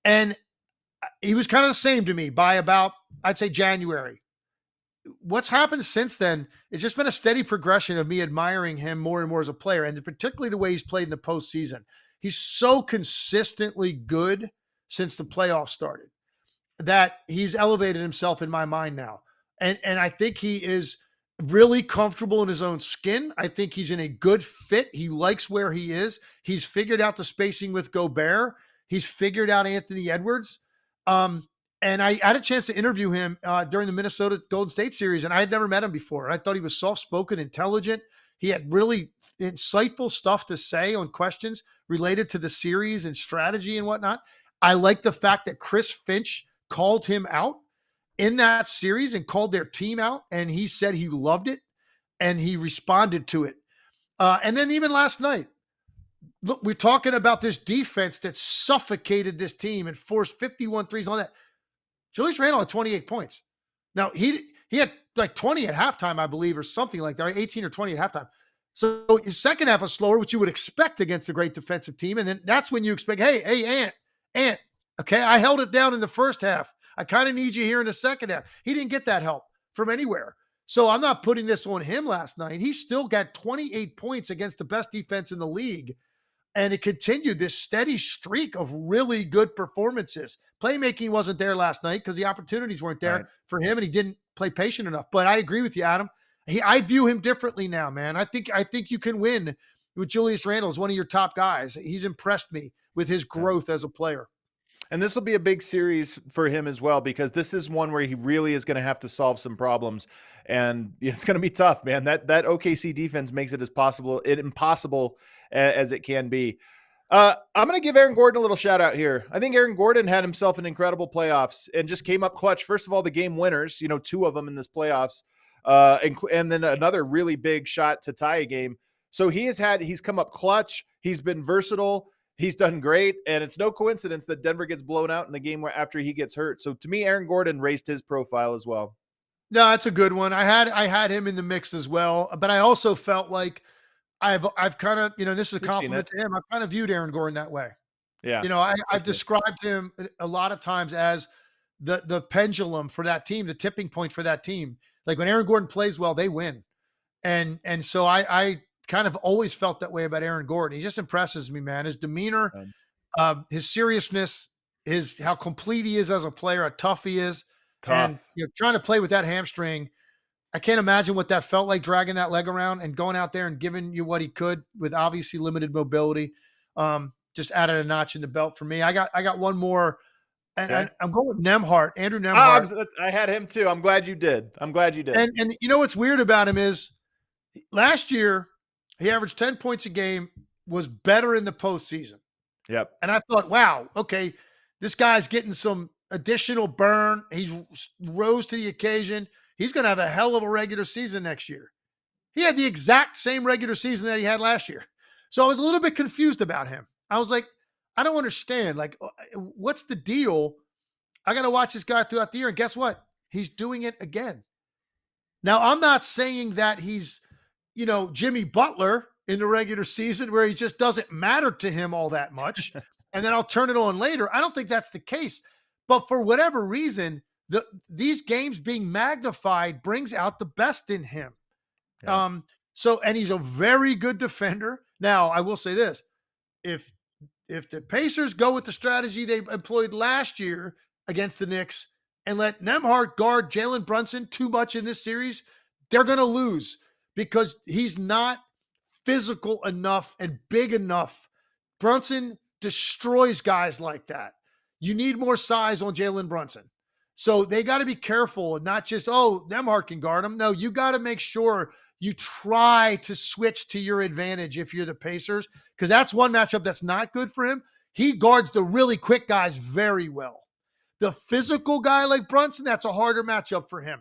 And he was kind of the same to me by about, I'd say, January. What's happened since then, it's just been a steady progression of me admiring him more and more as a player, and particularly the way he's played in the postseason. He's so consistently good since the playoffs started that he's elevated himself in my mind now. And I think he is really comfortable in his own skin. I think he's in a good fit. He likes where he is. He's figured out the spacing with Gobert. He's figured out Anthony Edwards. And I had a chance to interview him during the Minnesota Golden State series, and I had never met him before. I thought he was soft-spoken, intelligent. He had really insightful stuff to say on questions related to the series and strategy and whatnot. I like the fact that Chris Finch called him out in that series and called their team out, and he said he loved it, and he responded to it. And then even last night, look, we're talking about this defense that suffocated this team and forced 51 threes on that. Julius Randle had 28 points. Now, he had like 20 at halftime, I believe, or something like that, right? 18 or 20 at halftime. So his second half was slower, which you would expect against a great defensive team. And then that's when you expect, hey, Ant, okay, I held it down in the first half. I kind of need you here in the second half. He didn't get that help from anywhere. So I'm not putting this on him last night. He still got 28 points against the best defense in the league. And it continued this steady streak of really good performances. Playmaking wasn't there last night because the opportunities weren't there for him, and he didn't play patient enough. But I agree with you, Adam. I view him differently now, man. I think you can win with Julius Randle as one of your top guys. He's impressed me with his growth as a player. And this will be a big series for him as well, because this is one where he really is going to have to solve some problems, and it's going to be tough, man. That OKC defense makes it impossible as it can be. I'm going to give Aaron Gordon a little shout out here. I think Aaron Gordon had himself an incredible playoffs and just came up clutch. First of all, the game winners, 2 of them in this playoffs, and then another really big shot to tie a game. So he's come up clutch. He's been versatile. He's done great, and it's no coincidence that Denver gets blown out in the game after he gets hurt. So to me, Aaron Gordon raised his profile as well. No, that's a good one. I had him in the mix as well, but I also felt like I've kind of, this is a compliment to him. I've kind of viewed Aaron Gordon that way. Yeah. I've described him a lot of times as the pendulum for that team, the tipping point for that team. Like when Aaron Gordon plays well, they win. And so I kind of always felt that way about Aaron Gordon. He just impresses me, man. His demeanor, his seriousness, how complete he is as a player, how tough he is. Tough. And trying to play with that hamstring, I can't imagine what that felt like, dragging that leg around and going out there and giving you what he could with obviously limited mobility. Just added a notch in the belt for me. I got one more, and I'm going with Nembhard, Andrew Nembhard. I had him too. I'm glad you did. And what's weird about him is last year he averaged 10 points a game, was better in the postseason. Yep. And I thought, wow, okay, this guy's getting some additional burn. He's rose to the occasion. He's going to have a hell of a regular season next year. He had the exact same regular season that he had last year. So I was a little bit confused about him. I was like, I don't understand. Like, what's the deal? I got to watch this guy throughout the year. And guess what? He's doing it again. Now, I'm not saying that he's, Jimmy Butler in the regular season where he just doesn't matter to him all that much. And then I'll turn it on later. I don't think that's the case. But for whatever reason, these games being magnified brings out the best in him. Yeah. And he's a very good defender. Now, I will say this. If the Pacers go with the strategy they employed last year against the Knicks and let Nembhard guard Jalen Brunson too much in this series, they're going to lose because he's not physical enough and big enough. Brunson destroys guys like that. You need more size on Jalen Brunson. So they got to be careful and not just, Nembhard can guard him. No, you got to make sure you try to switch to your advantage if you're the Pacers, because that's one matchup that's not good for him. He guards the really quick guys very well. The physical guy like Brunson, that's a harder matchup for him.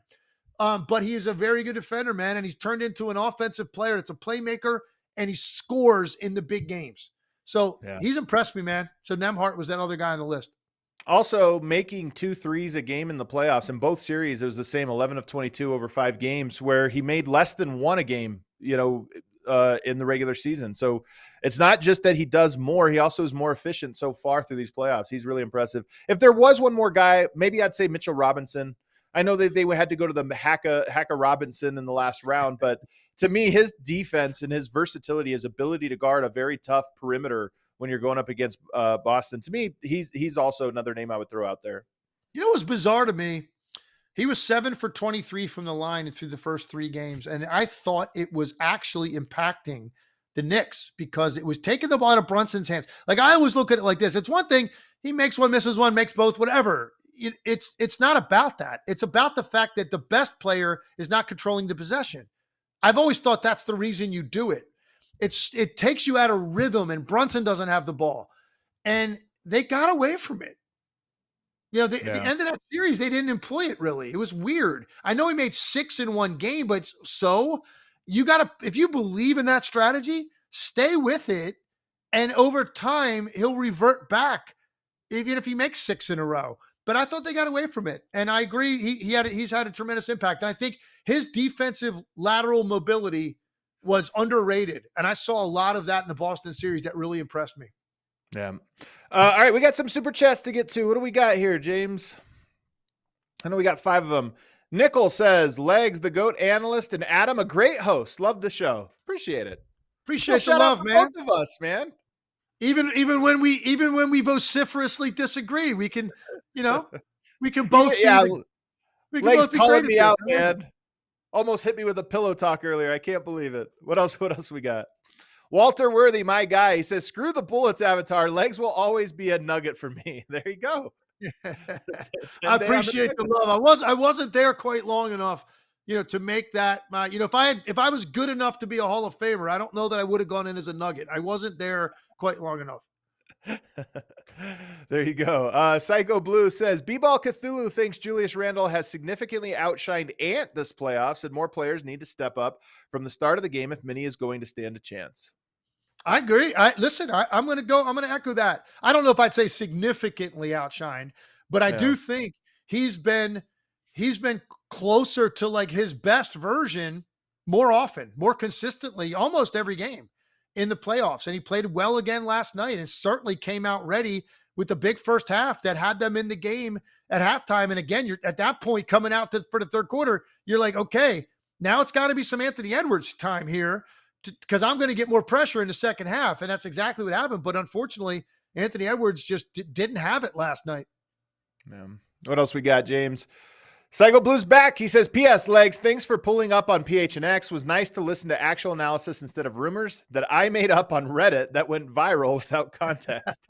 But he is a very good defender, man, and he's turned into an offensive player. It's a playmaker, and he scores in the big games. So He's impressed me, man. So Nembhard was that other guy on the list. Also making 2 threes a game in the playoffs. In both series, it was the same 11 of 22 over 5 games where he made less than 1 a game, in the regular season. So it's not just that he does more. He also is more efficient so far through these playoffs. He's really impressive. If there was one more guy, maybe I'd say Mitchell Robinson. I know that they had to go to the Hacka Robinson in the last round, but to me, his defense and his versatility, his ability to guard a very tough perimeter when you're going up against Boston, to me, he's also another name I would throw out there. What was bizarre to me? He was 7 for 23 from the line through the first 3 games. And I thought it was actually impacting the Knicks because it was taking the ball out of Brunson's hands. Like I always look at it like this. It's one thing. He makes one, misses one, makes both, whatever. It's not about that. It's about the fact that the best player is not controlling the possession. I've always thought that's the reason you do it. It takes you out of rhythm, and Brunson doesn't have the ball. And they got away from it. At the end of that series, they didn't employ it really. It was weird. I know he made 6 in one game, but you got to, if you believe in that strategy, stay with it. And over time, he'll revert back, even if he makes 6 in a row. But I thought they got away from it. And I agree. He's had a tremendous impact. And I think his defensive lateral mobility was underrated. And I saw a lot of that in the Boston series that really impressed me. Yeah. All right. We got some super chats to get to. What do we got here, James? I know we got 5 of them. Nickel says, Legs, the GOAT analyst, and Adam, a great host. Love the show. Appreciate it. Appreciate the love, man. Both of us, man. Even when we vociferously disagree, we can, we can both. We can Legs both be calling me out, man. Almost hit me with a pillow talk earlier. I can't believe it. What else we got? Walter Worthy, my guy, he says, screw the Bullets avatar. Legs will always be a nugget for me. There you go. I appreciate the love. I wasn't there quite long enough, to make that my, if I was good enough to be a Hall of Famer, I don't know that I would have gone in as a nugget. I wasn't there quite long enough. There you go. Psycho Blue says, B-Ball Cthulhu thinks Julius Randle has significantly outshined Ant this playoffs, and more players need to step up from the start of the game if Minnie is going to stand a chance. I agree. I'm going to echo that. I don't know if I'd say significantly outshined, but I do think he's been closer to like his best version more often, more consistently, almost every game in the playoffs. And he played well again last night and certainly came out ready with the big first half that had them in the game at halftime. And again, you're at that point coming out for the third quarter, you're like, okay, now it's got to be some Anthony Edwards time here, because I'm going to get more pressure in the second half. And that's exactly what happened. But unfortunately, Anthony Edwards just didn't have it last night. Yeah. What else we got, James? Psycho Blue's back. He says, P.S. Legs, thanks for pulling up on PHNX. Was nice to listen to actual analysis instead of rumors that I made up on Reddit that went viral without context.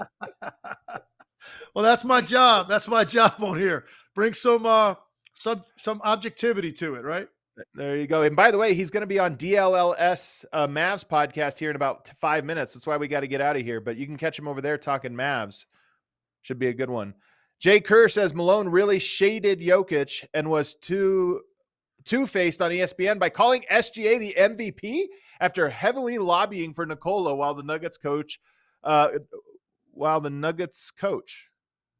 Well, that's my job. That's my job on here. Bring some objectivity to it, right? There you go. And by the way, he's going to be on DLLS Mavs podcast here in about 5 minutes. That's why we got to get out of here. But you can catch him over there talking Mavs. Should be a good one. Jay Kerr says Malone really shaded Jokic and was two-faced on ESPN by calling SGA the MVP after heavily lobbying for Nikola while the Nuggets coach.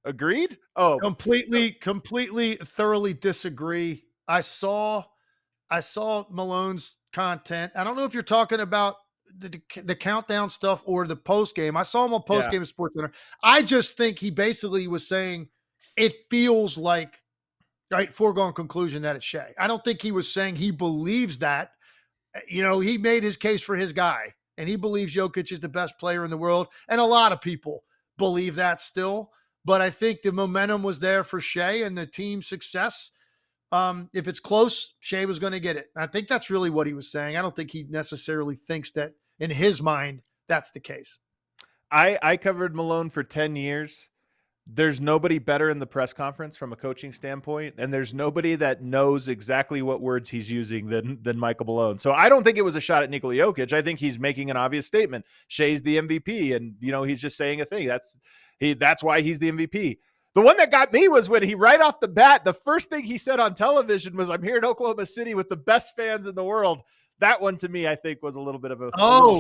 Agreed? Oh, completely, thoroughly disagree. I saw Malone's content. I don't know if you're talking about the countdown stuff or the post game. I saw him on post game at SportsCenter. I just think he basically was saying it feels like, right, foregone conclusion that it's Shai. I don't think he was saying he believes that. He made his case for his guy, and he believes Jokic is the best player in the world, and a lot of people believe that still. But I think the momentum was there for Shai and the team's success. If it's close, Shai was going to get it. I think that's really what he was saying. I don't think he necessarily thinks that in his mind, that's the case. I covered Malone for 10 years. There's nobody better in the press conference from a coaching standpoint, and there's nobody that knows exactly what words he's using than Michael Malone. So I don't think it was a shot at Nikola Jokic. I think he's making an obvious statement. Shai's the MVP, and he's just saying a thing. That's why he's the MVP. The one that got me was when he, right off the bat, the first thing he said on television was, "I'm here in Oklahoma City with the best fans in the world." That one to me, I think, was a little bit of a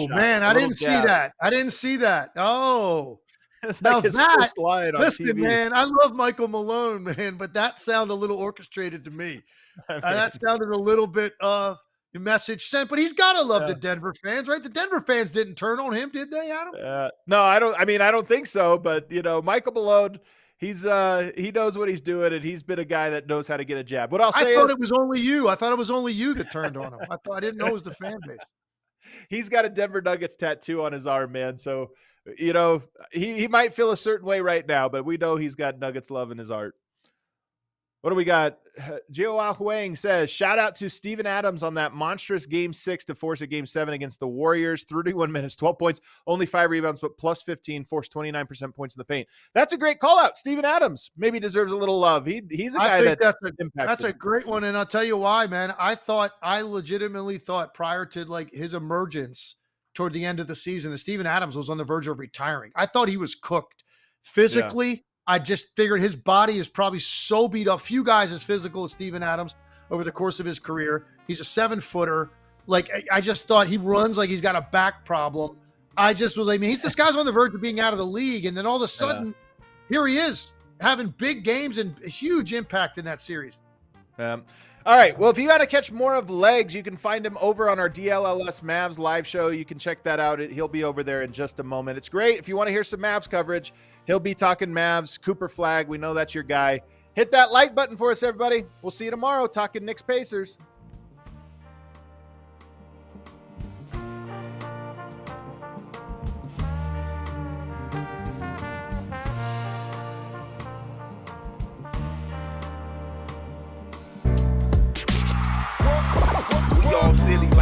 man, I didn't see that. Oh, it's now like his that, first line on listen, TV. man, I love Michael Malone, man, but that sounded a little orchestrated to me. That sounded a little bit the message sent, but he's got to love the Denver fans, right? The Denver fans didn't turn on him, did they, Adam? No, I don't. I mean, I don't think so. But Michael Malone, he knows what he's doing, and he's been a guy that knows how to get a jab. What I'll say I thought it was only you. I thought it was only you that turned on him. I didn't know it was the fan base. He's got a Denver Nuggets tattoo on his arm, man. So, he might feel a certain way right now, but we know he's got Nuggets love in his art. What do we got? Gio Huang says, shout out to Steven Adams on that monstrous Game 6 to force a Game 7 against the Warriors. 31 minutes, 12 points, only 5 rebounds, but plus 15, forced 29% points in the paint. That's a great call out. Steven Adams maybe deserves a little love. He's a guy that's a great one. And I'll tell you why, man. I legitimately thought prior to like his emergence toward the end of the season that Steven Adams was on the verge of retiring. I thought he was cooked physically. Yeah. I just figured his body is probably so beat up. Few guys as physical as Steven Adams over the course of his career. He's a 7-footer. Like, I just thought he runs like he's got a back problem. This guy's on the verge of being out of the league. And then all of a sudden, here he is having big games and a huge impact in that series. All right. Well, if you got to catch more of Legs, you can find him over on our DLLS Mavs live show. You can check that out. He'll be over there in just a moment. It's great. If you want to hear some Mavs coverage, he'll be talking Mavs. Cooper Flag, we know that's your guy. Hit that like button for us, everybody. We'll see you tomorrow talking Knicks Pacers.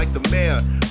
like the mayor.